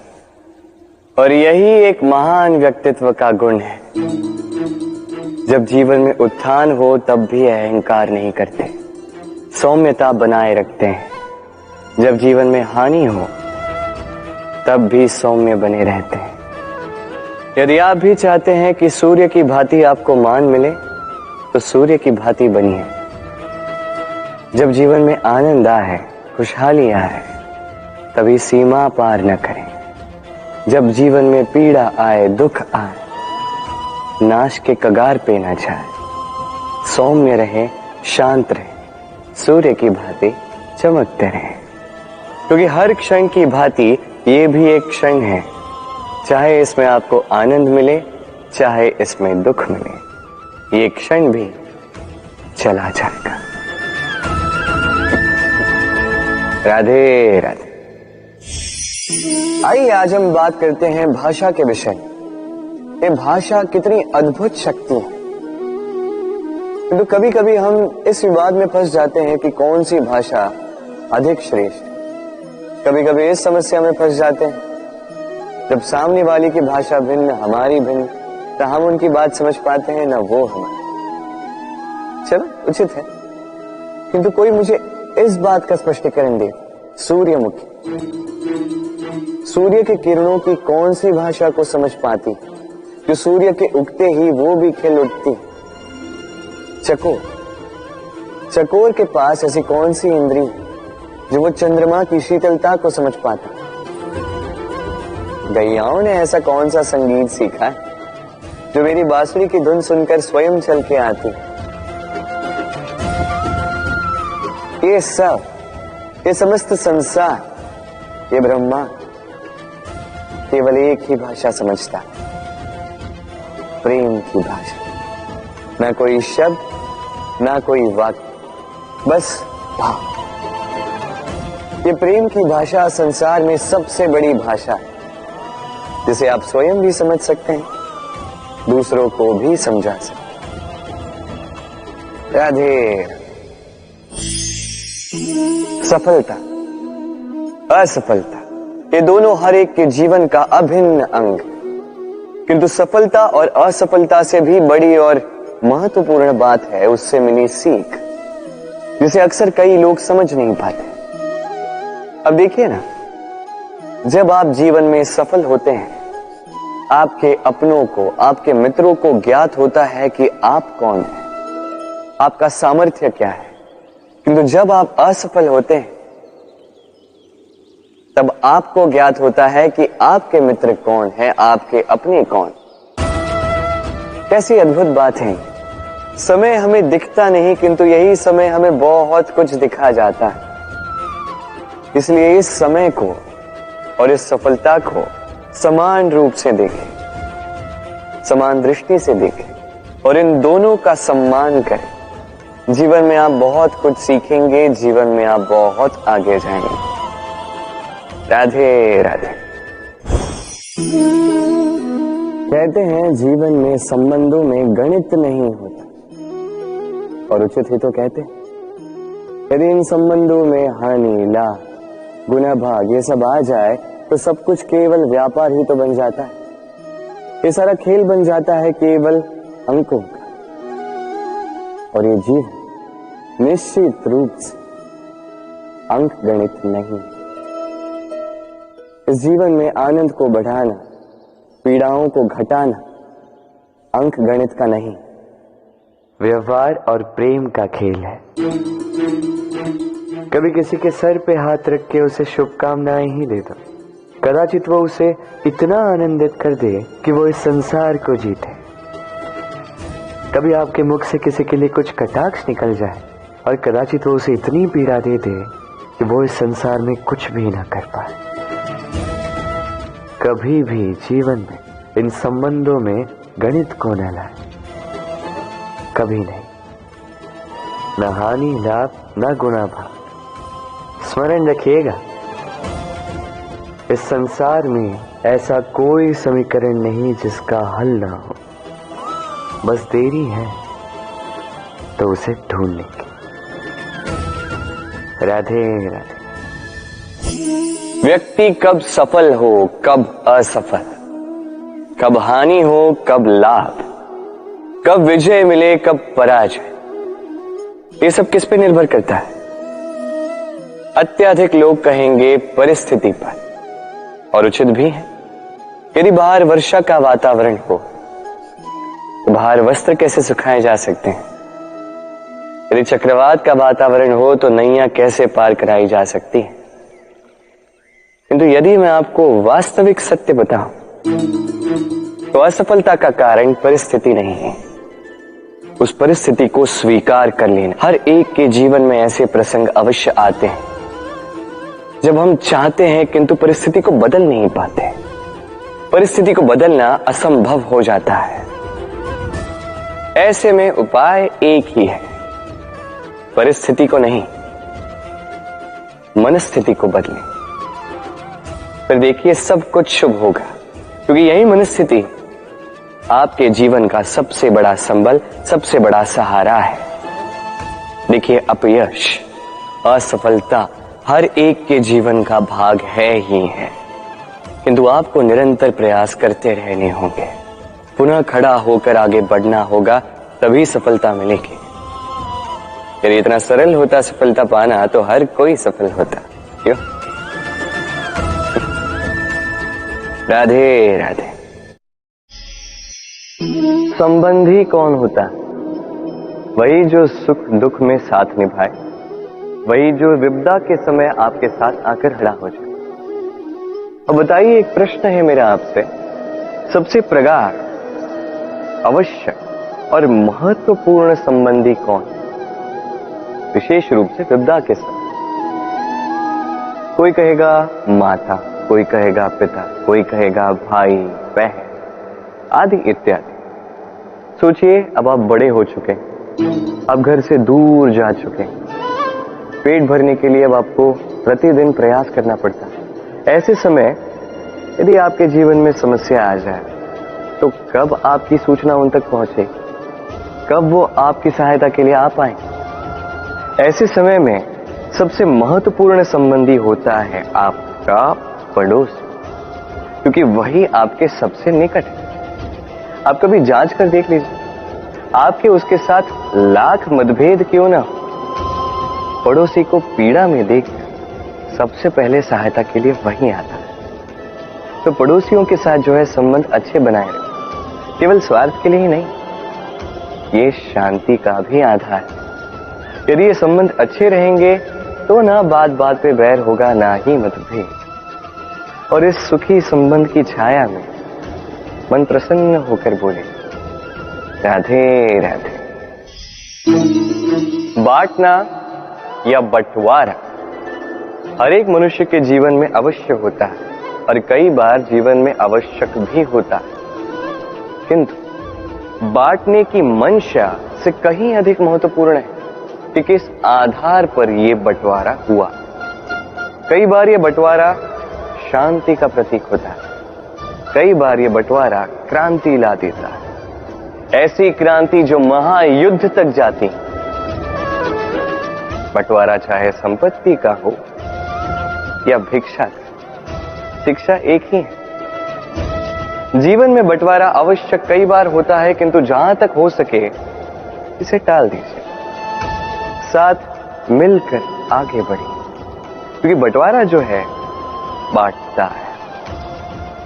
और यही एक महान व्यक्तित्व का गुण है। जब जीवन में उत्थान हो तब भी अहंकार नहीं करते, सौम्यता बनाए रखते हैं। जब जीवन में हानि हो तब भी सौम्य बने रहते हैं। यदि आप भी चाहते हैं कि सूर्य की भांति आपको मान मिले, तो सूर्य की भांति बनिए। जब जीवन में आनंद आए, खुशहाली आए, तभी सीमा पार न करें। जब जीवन में पीड़ा आए, दुख आए, नाश के कगार पे न जाए। सौम्य रहे, शांत रहे, सूर्य की भांति चमकते रहे। क्योंकि हर क्षण की भांति ये भी एक क्षण है, चाहे इसमें आपको आनंद मिले, चाहे इसमें दुख मिले, ये क्षण भी चला जाएगा। राधे राधे। आइए आज हम बात करते हैं भाषा के विषय। ये भाषा कितनी अद्भुत शक्ति है। तो कभी कभी हम इस विवाद में फंस जाते हैं कि कौन सी भाषा अधिक श्रेष्ठ। कभी कभी इस समस्या में फंस जाते हैं, जब सामने वाली की भाषा भिन्न, हमारी भिन्न, तो हम उनकी बात समझ पाते हैं ना वो हमारी। चलो उचित है, किंतु कोई मुझे इस बात का स्पष्टीकरण दे। सूर्यमुखी, सूर्य के किरणों की कौन सी भाषा को समझ पाती, जो सूर्य के उगते ही वो भी खिल उठती? चकोर, चकोर के पास ऐसी कौन सी इंद्री जो वो चंद्रमा की शीतलता को समझ पाता? गैयाओं ने ऐसा कौन सा संगीत सीखा है जो मेरी बांसुरी की धुन सुनकर स्वयं चल के आती? ये सब, ये समस्त संसार, ये ब्रह्मा केवल एक ही भाषा समझता, प्रेम की भाषा। ना कोई शब्द, ना कोई वाक्य, बस भाव। ये प्रेम की भाषा संसार में सबसे बड़ी भाषा है, जिसे आप स्वयं भी समझ सकते हैं, दूसरों को भी समझा सकते हैं। राधे। सफलता, असफलता, ये दोनों हर एक के जीवन का अभिन्न अंग। किंतु सफलता और असफलता से भी बड़ी और महत्वपूर्ण बात है उससे मिली सीख, जिसे अक्सर कई लोग समझ नहीं पाते। अब देखिए ना, जब आप जीवन में सफल होते हैं, आपके अपनों को, आपके मित्रों को ज्ञात होता है कि आप कौन हैं, आपका सामर्थ्य क्या है। किंतु जब आप असफल होते हैं, तब आपको ज्ञात होता है कि आपके मित्र कौन है, आपके अपने कौन। कैसी अद्भुत बात है। समय हमें दिखता नहीं, किंतु यही समय हमें बहुत कुछ दिखा जाता है। इसलिए इस समय को और इस सफलता को समान रूप से देखें, समान दृष्टि से देखें और इन दोनों का सम्मान करें। जीवन में आप बहुत कुछ सीखेंगे, जीवन में आप बहुत आगे जाएंगे। राधे राधे। कहते हैं जीवन में संबंधों में गणित नहीं होता, और उचित ही तो कहते हैं। यदि इन संबंधों में हानि, लाभ, गुना, भाग ये सब आ जाए तो सब कुछ केवल व्यापार ही तो बन जाता है। ये सारा खेल बन जाता है केवल अंकों का, और ये जीवन निश्चित रूप से अंक गणित नहीं। इस जीवन में आनंद को बढ़ाना, पीड़ाओं को घटाना अंक गणित का नहीं, व्यवहार और प्रेम का खेल है। कभी किसी के सर पे हाथ रख के उसे शुभकामनाएं ही दे दो, कदाचित वो उसे इतना आनंदित कर दे कि वो इस संसार को जीते। कभी आपके मुख से किसी के लिए कुछ कटाक्ष निकल जाए और कदाचित वो उसे इतनी पीड़ा दे दे कि वो इस संसार में कुछ भी ना कर पाए। कभी भी जीवन में इन संबंधों में गणित को न लाए, कभी नहीं। न हानि लाभ न गुणा भाग। स्मरण रखिएगा, इस संसार में ऐसा कोई समीकरण नहीं जिसका हल ना हो, बस देरी है तो उसे ढूंढने की। राधे राधे। व्यक्ति कब सफल हो कब असफल, कब हानि हो कब लाभ, कब विजय मिले कब पराजय, ये सब किस पे निर्भर करता है? अत्यधिक लोग कहेंगे परिस्थिति पर, और उचित भी है। यदि बाहर वर्षा का वातावरण हो तो बाहर वस्त्र कैसे सुखाए जा सकते हैं? यदि चक्रवात का वातावरण हो तो नैया कैसे पार कराई जा सकती है? किंतु यदि मैं आपको वास्तविक सत्य बताऊं तो असफलता का कारण परिस्थिति नहीं है, उस परिस्थिति को स्वीकार कर लेना। हर एक के जीवन में ऐसे प्रसंग अवश्य आते हैं जब हम चाहते हैं किंतु परिस्थिति को बदल नहीं पाते। परिस्थिति को बदलना असंभव हो जाता है। ऐसे में उपाय एक ही है, परिस्थिति को नहीं, मनस्थिति को बदलें। फिर देखिए सब कुछ शुभ होगा, क्योंकि यही मनस्थिति आपके जीवन का सबसे बड़ा संबल, सबसे बड़ा सहारा है। देखिए अपयश, असफलता हर एक के जीवन का भाग है ही है, किंतु आपको निरंतर प्रयास करते रहने होंगे। पुनः खड़ा होकर आगे बढ़ना होगा, तभी सफलता मिलेगी। यदि इतना सरल होता सफलता पाना तो हर कोई सफल होता। क्यों? राधे राधे। संबंधी कौन होता है? वही जो सुख दुख में साथ निभाए, वही जो विपदा के समय आपके साथ आकर खड़ा हो जाए। अब बताइए, एक प्रश्न है मेरा आपसे, सबसे प्रगाढ़, आवश्यक और महत्वपूर्ण संबंधी कौन? विशेष रूप से विपदा के समय। कोई कहेगा माता, कोई कहेगा पिता, कोई कहेगा भाई बहन आदि इत्यादि। सोचिए, अब आप बड़े हो चुके हैं, अब घर से दूर जा चुके हैं, पेट भरने के लिए अब आपको प्रतिदिन प्रयास करना पड़ता है। ऐसे समय यदि आपके जीवन में समस्या आ जाए तो कब आपकी सूचना उन तक पहुंचे, कब वो आपकी सहायता के लिए आ पाए? ऐसे समय में सबसे महत्वपूर्ण संबंधी होता है आपका पड़ोस, क्योंकि वही आपके सबसे निकट है। आप कभी जांच कर देख लीजिए, आपके उसके साथ लाख मतभेद क्यों ना हो, पड़ोसी को पीड़ा में देख सबसे पहले सहायता के लिए वही आता है। तो पड़ोसियों के साथ जो है संबंध अच्छे बनाए रखें, केवल स्वार्थ के लिए ही नहीं, ये शांति का भी आधार है। यदि ये संबंध अच्छे रहेंगे तो ना बात बात पे बैर होगा, ना ही मतभेद। और इस सुखी संबंध की छाया में मन प्रसन्न होकर बोले राधे राधे। बांटना या बंटवारा हर एक मनुष्य के जीवन में अवश्य होता है, और कई बार जीवन में आवश्यक भी होता है, किंतु बांटने की मंशा से कहीं अधिक महत्वपूर्ण है कि किस आधार पर यह बंटवारा हुआ। कई बार यह बंटवारा शांति का प्रतीक होता है, कई बार यह बंटवारा क्रांति ला देता है, ऐसी क्रांति जो महायुद्ध तक जाती। बंटवारा चाहे संपत्ति का हो या भिक्षा का, शिक्षा एक ही है। जीवन में बंटवारा आवश्यक कई बार होता है, किंतु जहां तक हो सके इसे टाल दीजिए, साथ मिलकर आगे बढ़िए, क्योंकि बंटवारा जो है बांटता है,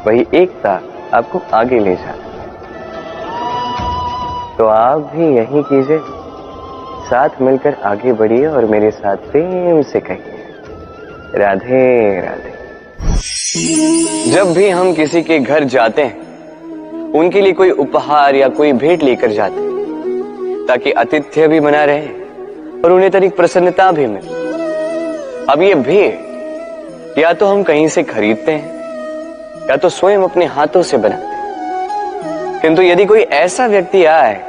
वही एकता आपको आगे ले जाती है। तो आप भी यही कीजिए, साथ मिलकर आगे बढ़िए और मेरे साथ प्रेम से कहिए राधे राधे। जब भी हम किसी के घर जाते हैं, उनके लिए कोई उपहार या कोई भेंट लेकर जाते हैं, ताकि आतिथ्य भी बना रहे और उन्हें तनिक प्रसन्नता भी मिले। अब ये भेंट या तो हम कहीं से खरीदते हैं या तो स्वयं अपने हाथों से बनाते हैं, किंतु यदि कोई ऐसा व्यक्ति आए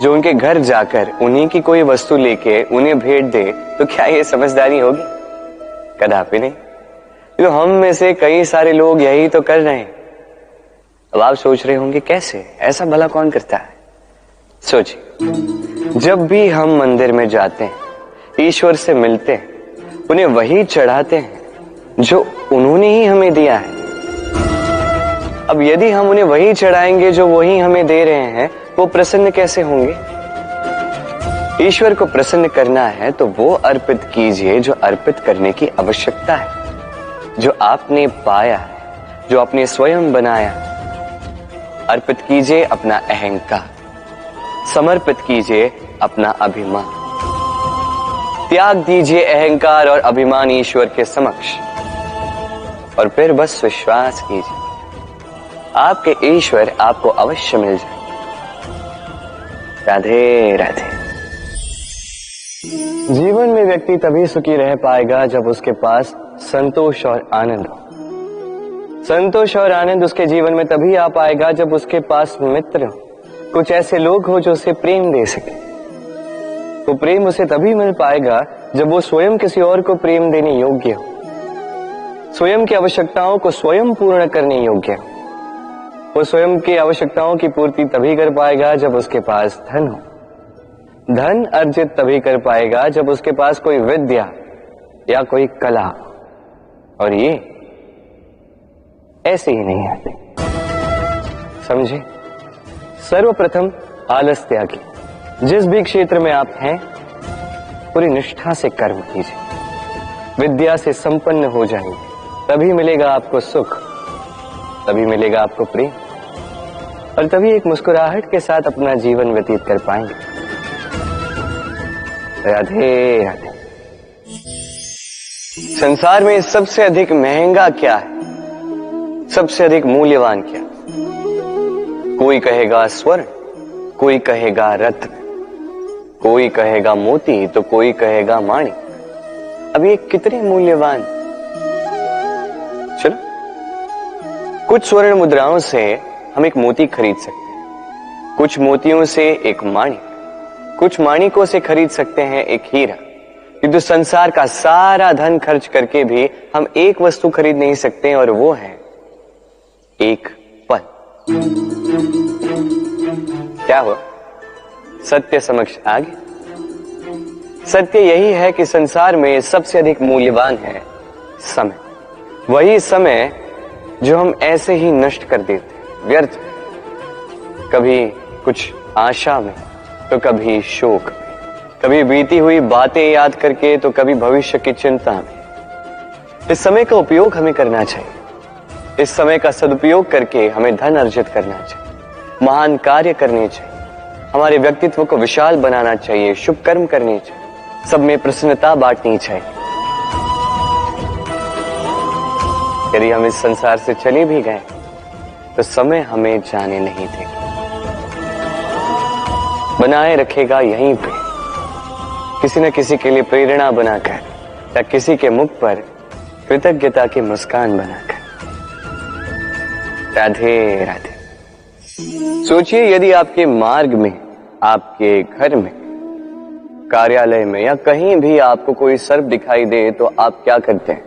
जो उनके घर जाकर उन्हीं की कोई वस्तु लेके उन्हें भेंट दे, तो क्या ये समझदारी होगी? कदापि नहीं। तो हम में से कई सारे लोग यही तो कर रहे हैं। अब आप सोच रहे होंगे कैसे, ऐसा भला कौन करता है? सोचिए, जब भी हम मंदिर में जाते हैं, ईश्वर से मिलते हैं, उन्हें वही चढ़ाते हैं जो उन्होंने ही हमें दिया है। अब यदि हम उन्हें वही चढ़ाएंगे जो वही हमें दे रहे हैं, वो प्रसन्न कैसे होंगे? ईश्वर को प्रसन्न करना है तो वो अर्पित कीजिए जो अर्पित करने की आवश्यकता है, जो आपने पाया है, जो आपने स्वयं बनाया। अर्पित कीजिए अपना अहंकार, समर्पित कीजिए अपना अभिमान, त्याग दीजिए अहंकार और अभिमान ईश्वर के समक्ष, और फिर बस विश्वास कीजिए आपके ईश्वर आपको अवश्य मिल जाए। राधे राधे। जीवन में व्यक्ति तभी सुखी रह पाएगा जब उसके पास संतोष और आनंद हो। संतोष और आनंद उसके जीवन में तभी आ पाएगा जब उसके पास मित्र हो, कुछ ऐसे लोग हो जो उसे प्रेम दे सके। वो प्रेम उसे तभी मिल पाएगा जब वो स्वयं किसी और को प्रेम देने योग्य हो, स्वयं की आवश्यकताओं को स्वयं पूर्ण करने योग्य हो। वो स्वयं की आवश्यकताओं की पूर्ति तभी कर पाएगा जब उसके पास धन हो। धन अर्जित तभी कर पाएगा जब उसके पास कोई विद्या या कोई कला, और ये ऐसे ही नहीं आते। समझे? सर्वप्रथम आलस त्यागी। जिस भी क्षेत्र में आप हैं, पूरी निष्ठा से कर्म कीजिए, विद्या से संपन्न हो जाएंगे, तभी मिलेगा आपको सुख, तभी मिलेगा आपको प्रेम, और तभी एक मुस्कुराहट के साथ अपना जीवन व्यतीत कर पाएंगे। राधे राधे। संसार में सबसे अधिक महंगा क्या है? सबसे अधिक मूल्यवान क्या? कोई कहेगा स्वर्ण, कोई कहेगा रत्न, कोई कहेगा मोती, तो कोई कहेगा माणिक। अब ये कितने मूल्यवान? चलो, कुछ स्वर्ण मुद्राओं से हम एक मोती खरीद सकते हैं, कुछ मोतियों से एक माणिक, कुछ माणिकों से खरीद सकते हैं एक हीरा। किंतु संसार का सारा धन खर्च करके भी हम एक वस्तु खरीद नहीं सकते, और वो है एक पल। क्या हुआ? सत्य समक्ष आ गया। सत्य यही है कि संसार में सबसे अधिक मूल्यवान है समय। वही समय जो हम ऐसे ही नष्ट कर देते हैं, व्यर्थ, कभी कुछ आशा में तो कभी शोक में, कभी बीती हुई बातें याद करके तो कभी भविष्य की चिंता में। इस समय का उपयोग हमें करना चाहिए। इस समय का सदुपयोग करके हमें धन अर्जित करना चाहिए, महान कार्य करने चाहिए, हमारे व्यक्तित्व को विशाल बनाना चाहिए, शुभ कर्म करने चाहिए, सब में प्रसन्नता बांटनी चाहिए। यदि हम इस संसार से चले भी गए तो समय हमें जाने नहीं देगा, बनाए रखेगा यहीं पे, किसी न किसी के लिए प्रेरणा बनाकर या किसी के मुख पर कृतज्ञता की मुस्कान बनाकर। राधे राधे। सोचिए, यदि आपके मार्ग में, आपके घर में, कार्यालय में या कहीं भी आपको कोई सर्प दिखाई दे तो आप क्या करते हैं?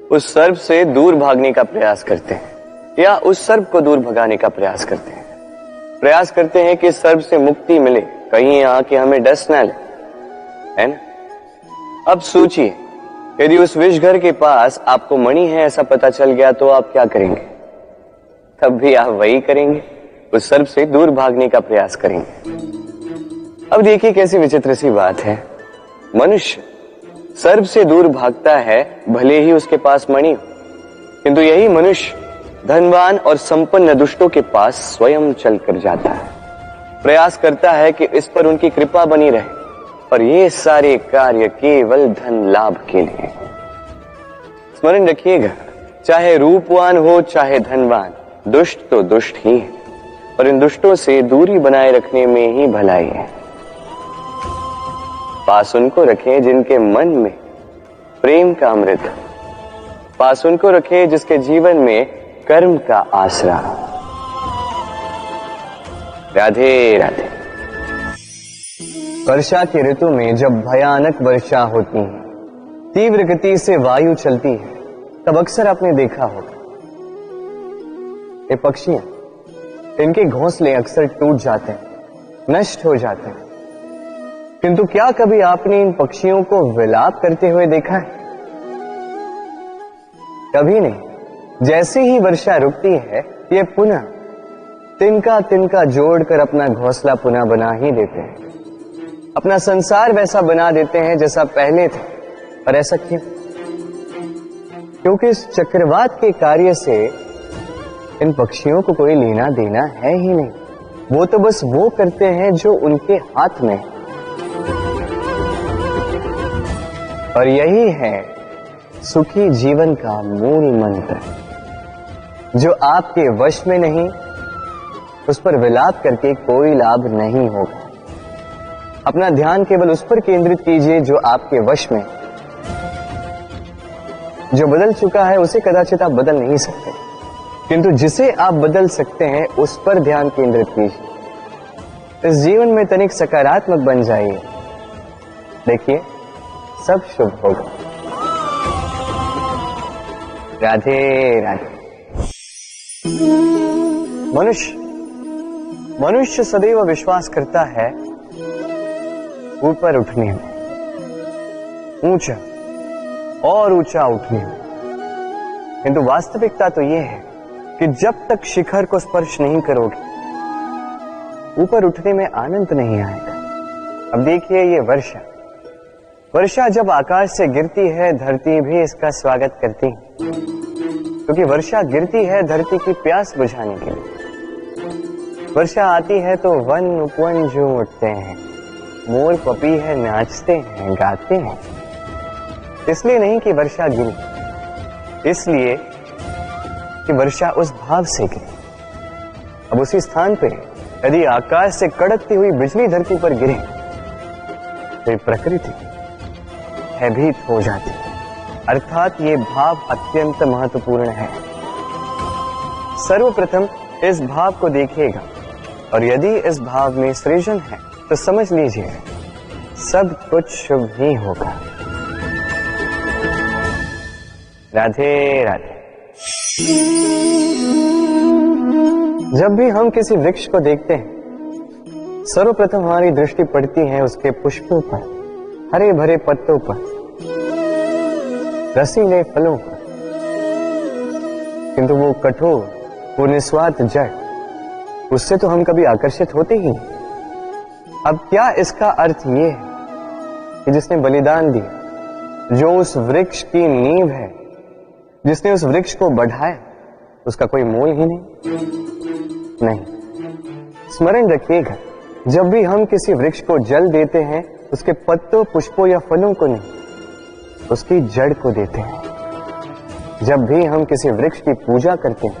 उस सर्प से दूर भागने का प्रयास करते हैं या उस सर्प को दूर भगाने का प्रयास करते हैं। प्रयास करते हैं कि सर्प से मुक्ति मिले, कहीं आके हमें डस ना ले, है ना? अब सोचिए, यदि उस विषघर के पास आपको मणि है ऐसा पता चल गया तो आप क्या करेंगे? तब भी आप वही करेंगे, उस सर्प से दूर भागने का प्रयास करेंगे। अब देखिए कैसी विचित्र सी बात है, मनुष्य सर्प से दूर भागता है भले ही उसके पास मणि हो, किंतु यही मनुष्य धनवान और संपन्न दुष्टों के पास स्वयं चलकर जाता है, प्रयास करता है कि इस पर उनकी कृपा बनी रहे, और ये सारे कार्य केवल धन लाभ के लिए। स्मरण रखिएगा, चाहे रूपवान हो चाहे धनवान, दुष्ट तो दुष्ट ही है, और इन दुष्टों से दूरी बनाए रखने में ही भलाई है। पास उनको रखें जिनके मन में प्रेम का अमृत, पास उनको रखें जिसके जीवन में कर्म का आसरा। राधे राधे। वर्षा की ऋतु में जब भयानक वर्षा होती है, तीव्र गति से वायु चलती है, तब अक्सर आपने देखा होगा ये पक्षियां, इनके घोंसले अक्सर टूट जाते हैं, नष्ट हो जाते हैं। किंतु क्या कभी आपने इन पक्षियों को विलाप करते हुए देखा है? कभी नहीं। जैसे ही वर्षा रुकती है, ये पुनः तिनका तिनका जोड़कर अपना घोंसला पुनः बना ही देते हैं, अपना संसार वैसा बना देते हैं जैसा पहले था। और ऐसा क्यों? क्योंकि इस चक्रवात के कार्य से इन पक्षियों को कोई लेना देना है ही नहीं। वो तो बस वो करते हैं जो उनके हाथ में। और यही है सुखी जीवन का मूल मंत्र। जो आपके वश में नहीं, उस पर विलाप करके कोई लाभ नहीं होगा। अपना ध्यान केवल उस पर केंद्रित कीजिए जो आपके वश में। जो बदल चुका है उसे कदाचित आप बदल नहीं सकते, किंतु जिसे आप बदल सकते हैं उस पर ध्यान केंद्रित कीजिए। इस जीवन में तनिक सकारात्मक बन जाइए, देखिए सब शुभ होगा। राधे राधे। मनुष्य सदैव विश्वास करता है ऊपर उठने में, ऊंचा और ऊंचा उठने में, किंतु वास्तविकता तो यह है कि जब तक शिखर को स्पर्श नहीं करोगे, ऊपर उठने में आनंद नहीं आएगा। अब देखिए ये वर्षा जब आकाश से गिरती है, धरती भी इसका स्वागत करती है, क्योंकि वर्षा गिरती है धरती की प्यास बुझाने के लिए। वर्षा आती है तो वन उपवन झूम उठते हैं, मोर पपी है नाचते हैं गाते हैं। इसलिए नहीं कि वर्षा गिरी, इसलिए कि वर्षा उस भाव से गिरी। अब उसी स्थान पे यदि आकाश से कड़कती हुई बिजली धरती पर गिरे तो प्रकृति भयभीत हो जाती है। अर्थात ये भाव अत्यंत महत्वपूर्ण है। सर्वप्रथम इस भाव को देखिएगा, और यदि इस भाव में सृजन है तो समझ लीजिए सब कुछ शुभ ही होगा। राधे राधे। जब भी हम किसी वृक्ष को देखते हैं, सर्वप्रथम हमारी दृष्टि पड़ती है उसके पुष्पों पर, हरे भरे पत्तों पर, रसीले फलों पर, किंतु वो कठोर, वो निस्वार्थ जड़, उससे तो हम कभी आकर्षित होते ही नहीं। अब क्या इसका अर्थ ये है कि जिसने बलिदान दिया, जो उस वृक्ष की नींव है, जिसने उस वृक्ष को बढ़ाया, उसका कोई मोल ही नहीं। स्मरण रखिएगा, जब भी हम किसी वृक्ष को जल देते हैं, उसके पत्तों, पुष्पों या फलों को नहीं, उसकी जड़ को देते हैं। जब भी हम किसी वृक्ष की पूजा करते हैं,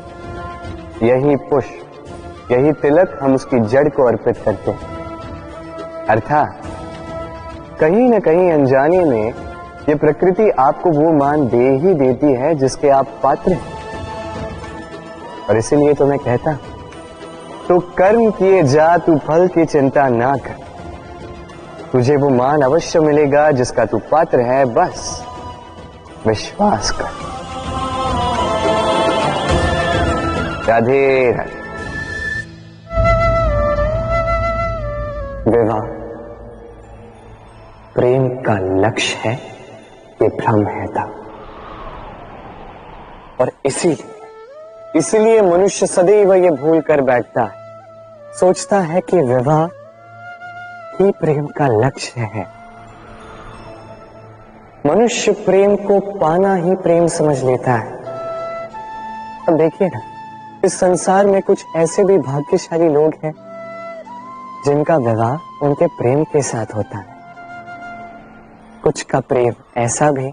यही पुष्प, यही तिलक हम उसकी जड़ को अर्पित करते हैं। अर्थात कहीं न कहीं अनजाने में ये प्रकृति आपको वो मान दे ही देती है जिसके आप पात्र हैं। और इसीलिए तो मैं कहता हूं, तो कर्म किए जा तू फल की चिंता ना कर, तुझे वो मान अवश्य मिलेगा जिसका तू पात्र है, बस विश्वास कर। राधे राधे। विवाह प्रेम का लक्ष्य है, ये भ्रम है था, और इसीलिए इसलिए मनुष्य सदैव ये भूल कर बैठता है, सोचता है कि विवाह ही प्रेम का लक्ष्य है। मनुष्य प्रेम को पाना ही प्रेम समझ लेता है। अब देखिए ना, इस संसार में कुछ ऐसे भी भाग्यशाली लोग हैं जिनका विवाह उनके प्रेम के साथ होता है। कुछ का प्रेम ऐसा भी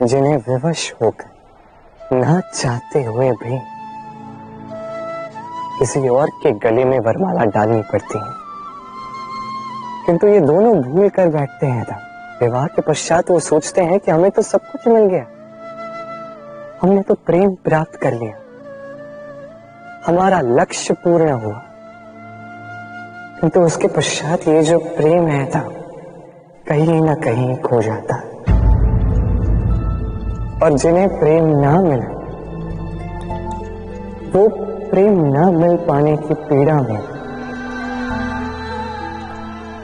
जिन्हें विवश होकर ना चाहते हुए भी किसी और के गले में वरमाला डालनी पड़ती है। किंतु ये दोनों भूल कर बैठते हैं तब विवाह के पश्चात वो सोचते हैं कि हमें तो सब कुछ मिल गया, हमने तो प्रेम प्राप्त कर लिया, हमारा लक्ष्य पूर्ण हुआ। किंतु उसके पश्चात ये जो प्रेम है था कहीं ना कहीं खो जाता। और जिन्हें प्रेम ना मिले वो प्रेम ना मिल पाने की पीड़ा में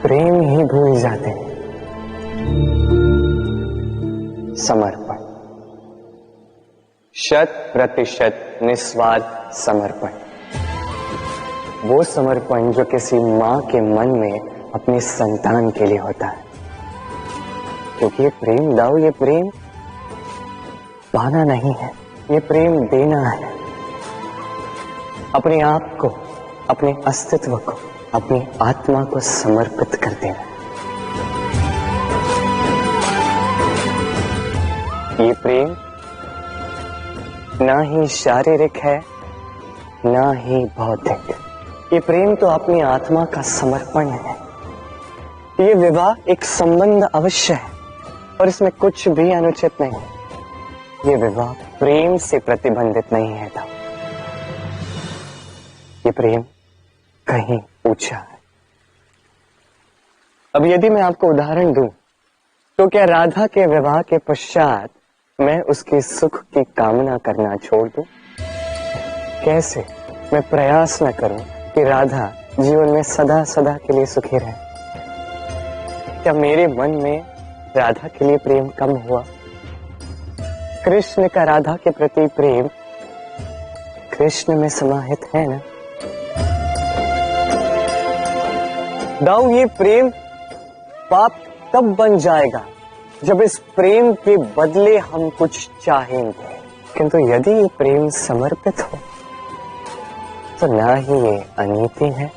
प्रेम ही भूल जाते हैं। समर्पण, 100% निस्वार्थ समर्पण, वो समर्पण जो किसी मां के मन में अपनी संतान के लिए होता है। क्योंकि ये प्रेम दाऊ, ये प्रेम पाना नहीं है, ये प्रेम देना है। अपने आप को, अपने अस्तित्व को, अपनी आत्मा को समर्पित कर देना। ये प्रेम ना ही शारीरिक है ना ही भौतिक, ये प्रेम तो अपनी आत्मा का समर्पण है। ये विवाह एक संबंध अवश्य है और इसमें कुछ भी अनुचित नहीं है। ये विवाह प्रेम से प्रतिबंधित नहीं है था। ये प्रेम कहीं ऊंचा है। अब यदि मैं आपको उदाहरण दूं तो क्या राधा के विवाह के पश्चात मैं उसके सुख की कामना करना छोड़ दूं? कैसे मैं प्रयास न करूं कि राधा जीवन में सदा सदा के लिए सुखी रहे? क्या मेरे मन में राधा के लिए प्रेम कम हुआ? कृष्ण का राधा के प्रति प्रेम कृष्ण में समाहित है ना? दाऊ, ये प्रेम पाप तब बन जाएगा जब इस प्रेम के बदले हम कुछ चाहेंगे। किंतु यदि ये प्रेम समर्पित हो तो ना ही ये अनीति है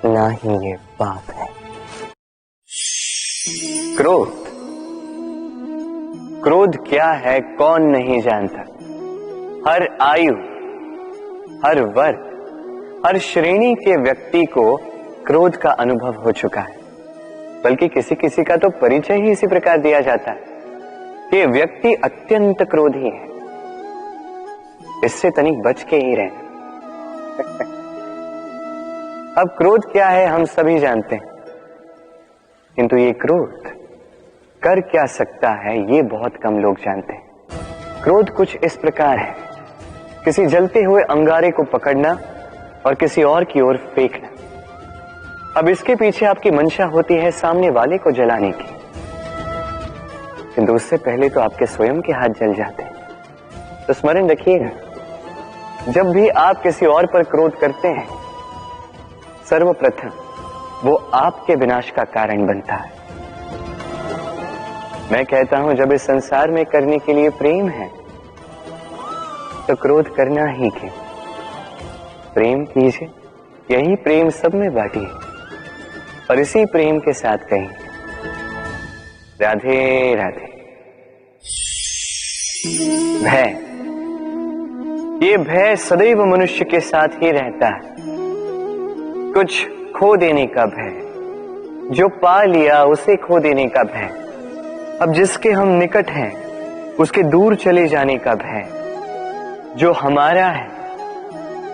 ना ही ये पाप है। क्रोध, क्रोध क्या है कौन नहीं जानता। हर आयु, हर वर्ग, हर श्रेणी के व्यक्ति को क्रोध का अनुभव हो चुका है। बल्कि किसी किसी का तो परिचय ही इसी प्रकार दिया जाता है कि व्यक्ति अत्यंत क्रोधी है, इससे तनिक बच के ही रहे। अब क्रोध क्या है हम सभी जानते हैं, किंतु ये क्रोध कर क्या सकता है ये बहुत कम लोग जानते हैं। क्रोध कुछ इस प्रकार है, किसी जलते हुए अंगारे को पकड़ना और किसी और की ओर फेंकना। अब इसके पीछे आपकी मंशा होती है सामने वाले को जलाने की, किंतु उससे पहले तो आपके स्वयं के हाथ जल जाते हैं। तो स्मरण रखिएगा, जब भी आप किसी और पर क्रोध करते हैं सर्वप्रथम वो आपके विनाश का कारण बनता है। मैं कहता हूं जब इस संसार में करने के लिए प्रेम है तो क्रोध करना ही क्यों, प्रेम कीजिए, यही प्रेम सब में बांटिए और इसी प्रेम के साथ कहेंगे राधे राधे। भय, ये भय सदैव मनुष्य के साथ ही रहता है। कुछ खो देने का भय, जो पा लिया उसे खो देने का भय, अब जिसके हम निकट हैं उसके दूर चले जाने का भय, जो हमारा है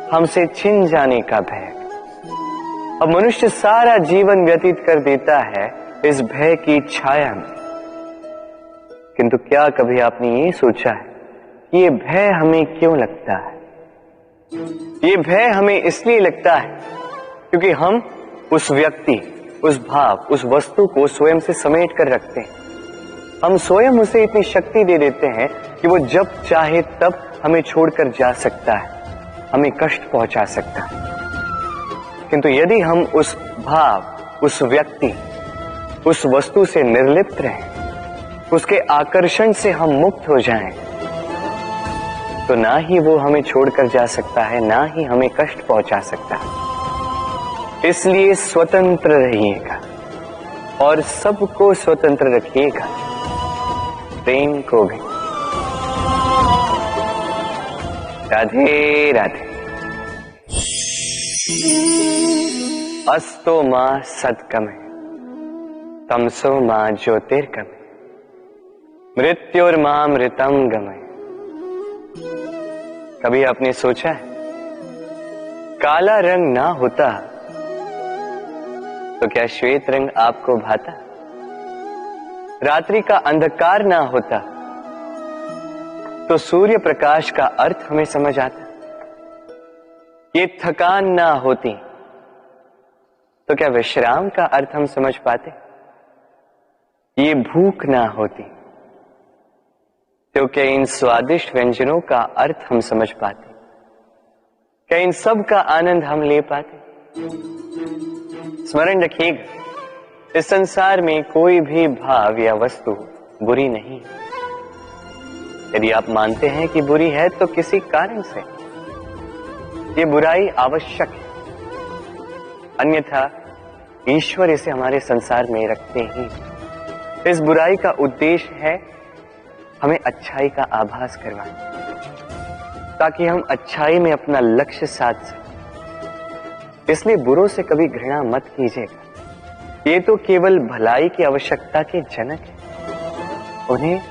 हमसे छिन जाने का भय। अब मनुष्य सारा जीवन व्यतीत कर देता है इस भय की छाया में। किंतु क्या कभी आपने ये सोचा है कि ये भय हमें क्यों लगता है? ये भय हमें इसलिए लगता है क्योंकि हम उस व्यक्ति, उस भाव, उस वस्तु को स्वयं से समेट कर रखते हैं। हम स्वयं उसे इतनी शक्ति दे देते हैं कि वो जब चाहे तब हमें छोड़कर जा सकता है, हमें कष्ट पहुंचा सकता है, किंतु यदि हम उस भाव, उस व्यक्ति, उस वस्तु से निर्लिप्त रहें, उसके आकर्षण से हम मुक्त हो जाएं, तो ना ही वो हमें छोड़कर जा सकता है, ना ही हमें कष्ट पहुंचा सकता है। इसलिए स्वतंत्र रहिएगा और सबको स्वतंत्र रखिएगा, प्रेम को भी। राधे राधे। अस्तो मां सद्गमय, तमसो मां ज्योतिर्गमय, मृत्युर्मां मृतम गमय। कभी आपने सोचा है, काला रंग ना होता तो क्या श्वेत रंग आपको भाता? रात्रि का अंधकार ना होता तो सूर्य प्रकाश का अर्थ हमें समझ आता? ये थकान ना होती तो क्या विश्राम का अर्थ हम समझ पाते? ये भूख ना होती तो क्या इन स्वादिष्ट व्यंजनों का अर्थ हम समझ पाते? क्या इन सब का आनंद हम ले पाते? स्मरण रखिएगा, इस संसार में कोई भी भाव या वस्तु बुरी नहीं है। यदि आप मानते हैं कि बुरी है तो किसी कारण से ये बुराई आवश्यक है, अन्यथा ईश्वर इसे हमारे संसार में रखते ही। इस बुराई का उद्देश्य है हमें अच्छाई का आभास करवाना, ताकि हम अच्छाई में अपना लक्ष्य साध सकें। इसलिए बुरों से कभी घृणा मत कीजिएगा, ये तो केवल भलाई की आवश्यकता के जनक है, उन्हें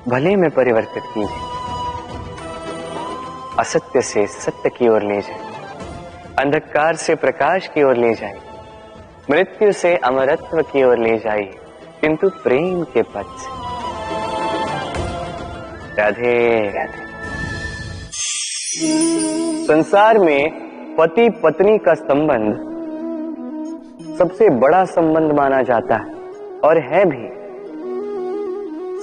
भले में परिवर्तित कीजिए। असत्य से सत्य की ओर ले जाए, अंधकार से प्रकाश की ओर ले जाए, मृत्यु से अमरत्व की ओर ले जाइए, किंतु प्रेम के पथ से। राधे राधे। संसार में पति पत्नी का संबंध सबसे बड़ा संबंध माना जाता है और है भी।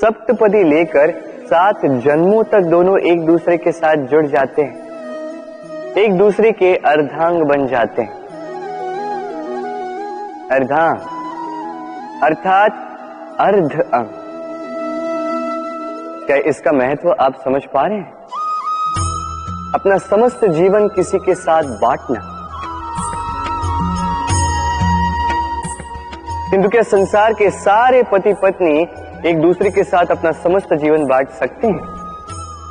सप्तपदी लेकर 7 जन्मों तक दोनों एक दूसरे के साथ जुड़ जाते हैं, एक दूसरे के अर्धांग बन जाते हैं। अर्धांग अर्थात अर्ध अंग। क्या इसका महत्व आप समझ पा रहे हैं? अपना समस्त जीवन किसी के साथ बांटना। किंतु क्या संसार के सारे पति पत्नी एक दूसरे के साथ अपना समस्त जीवन बांट सकते हैं?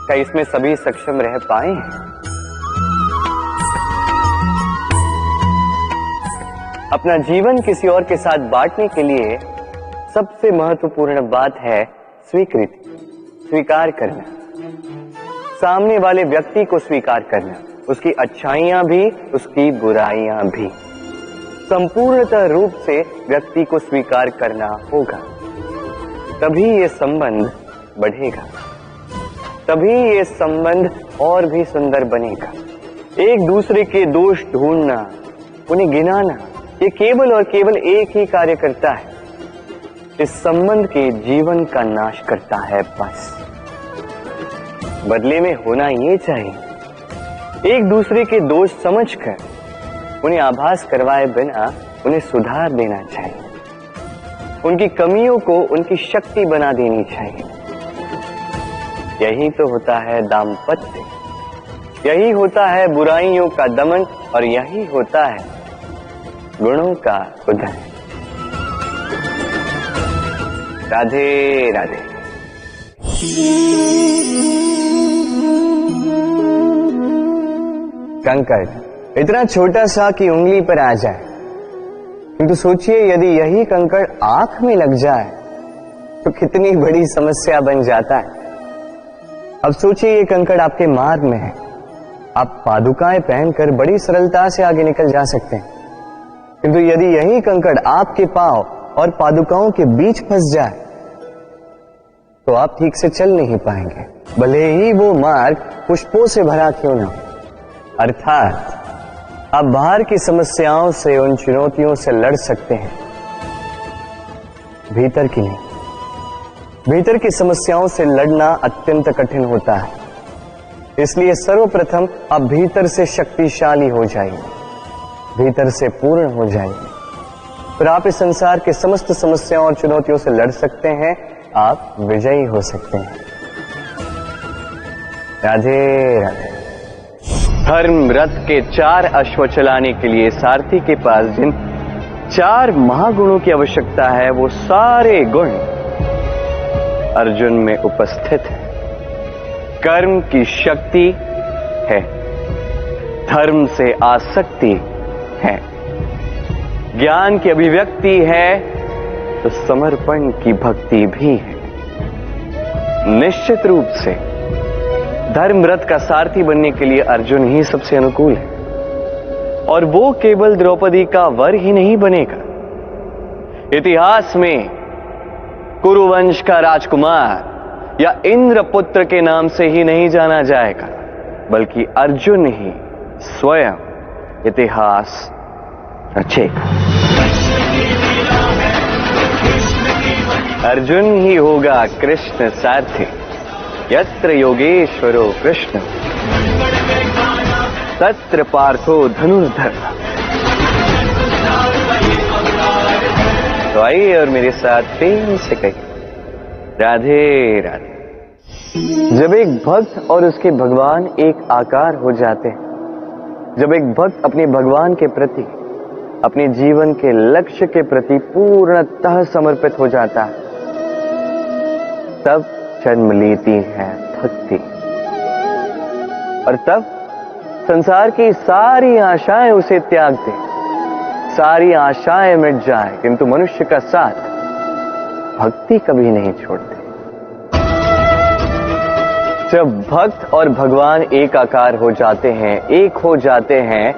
क्या इसमें सभी सक्षम रह पाए हैं? अपना जीवन किसी और के साथ बांटने के लिए सबसे महत्वपूर्ण बात है स्वीकृति, स्वीकार करना। सामने वाले व्यक्ति को स्वीकार करना, उसकी अच्छाइयां भी, उसकी बुराइयां भी। संपूर्णतः रूप से व्यक्ति को स्वीकार करना होगा, तभी ये संबंध बढ़ेगा, तभी ये संबंध और भी सुंदर बनेगा। एक दूसरे के दोष ढूंढना, उन्हें गिनाना, ये केवल और केवल एक ही कार्य करता है, इस संबंध के जीवन का नाश करता है। बस बदले में होना ये चाहिए, एक दूसरे के दोष समझकर उन्हें आभास करवाए बिना उन्हें सुधार देना चाहिए, उनकी कमियों को उनकी शक्ति बना देनी चाहिए। यही तो होता है दाम्पत्य, यही होता है बुराइयों का दमन, और यही होता है गुणों का उदय। राधे राधे। कंकड़ इतना छोटा सा कि उंगली पर आ जाए, किंतु सोचिए यदि यही कंकड़ आंख में लग जाए तो कितनी बड़ी समस्या बन जाता है। अब सोचिए ये कंकड़ आपके मार्ग में है, आप पादुकाएं पहनकर बड़ी सरलता से आगे निकल जा सकते हैं, किंतु यदि यही कंकड़ आपके पांव और पादुकाओं के बीच फंस जाए तो आप ठीक से चल नहीं पाएंगे, भले ही वो मार्ग पुष्पों से भरा क्यों ना हो। अर्थात आप बाहर की समस्याओं से, उन चुनौतियों से लड़ सकते हैं, भीतर की नहीं। भीतर की समस्याओं से लड़ना अत्यंत कठिन होता है, इसलिए सर्वप्रथम आप भीतर से शक्तिशाली हो जाइए, भीतर से पूर्ण हो जाइए, फिर आप इस संसार के समस्त समस्याओं और चुनौतियों से लड़ सकते हैं, आप विजयी हो सकते हैं। राधे राधे। धर्म रथ के 4 अश्व चलाने के लिए सारथी के पास जिन 4 महागुणों की आवश्यकता है, वो सारे गुण अर्जुन में उपस्थित है। कर्म की शक्ति है, धर्म से आसक्ति है, ज्ञान की अभिव्यक्ति है, तो समर्पण की भक्ति भी है। निश्चित रूप से धर्म रथ का सारथी बनने के लिए अर्जुन ही सबसे अनुकूल है, और वो केवल द्रौपदी का वर ही नहीं बनेगा। इतिहास में कुरुवंश का राजकुमार या इंद्रपुत्र के नाम से ही नहीं जाना जाएगा, बल्कि अर्जुन ही स्वयं इतिहास रचेगा। अर्जुन ही होगा कृष्ण सारथी। यत्र योगेश्वरो कृष्ण तत्र पार्थो धनुर्धर। तो आइए और मेरे साथ प्रेम से कहिए राधे राधे। जब एक भक्त और उसके भगवान एक आकार हो जाते हैं, जब एक भक्त अपने भगवान के प्रति, अपने जीवन के लक्ष्य के प्रति पूर्णतः समर्पित हो जाता है, तब जन्म लेती है भक्ति। और तब संसार की सारी आशाएं उसे त्याग दे, सारी आशाएं मिट जाए, किंतु मनुष्य का साथ भक्ति कभी नहीं छोड़ते। जब भक्त और भगवान एक आकार हो जाते हैं, एक हो जाते हैं,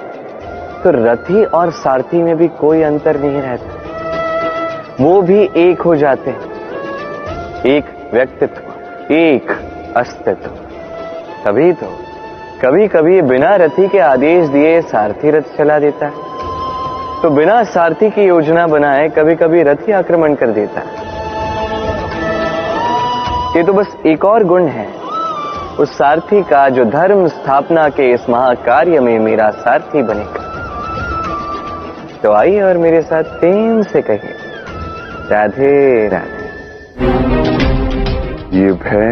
तो रथी और सारथी में भी कोई अंतर नहीं रहता, वो भी एक हो जाते हैं। एक व्यक्तित्व, एक अस्तित्व। तभी तो कभी कभी बिना रथी के आदेश दिए सारथी रथ चला देता है, तो बिना सारथी की योजना बनाए कभी कभी रथी आक्रमण कर देता है। ये तो बस एक और गुण है उस सारथी का, जो धर्म स्थापना के इस महाकार्य में मेरा सारथी बनेगा। तो आइए और मेरे साथ प्रेम से कहिए राधे राधे।
ये भय,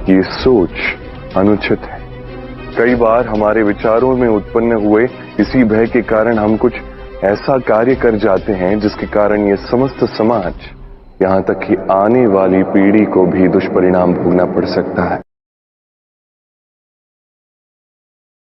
ये सोच अनुचित है। कई बार हमारे विचारों में उत्पन्न हुए इसी भय के कारण हम कुछ ऐसा कार्य कर जाते हैं जिसके कारण ये समस्त समाज, यहाँ तक कि आने वाली पीढ़ी को भी दुष्परिणाम भोगना पड़ सकता है।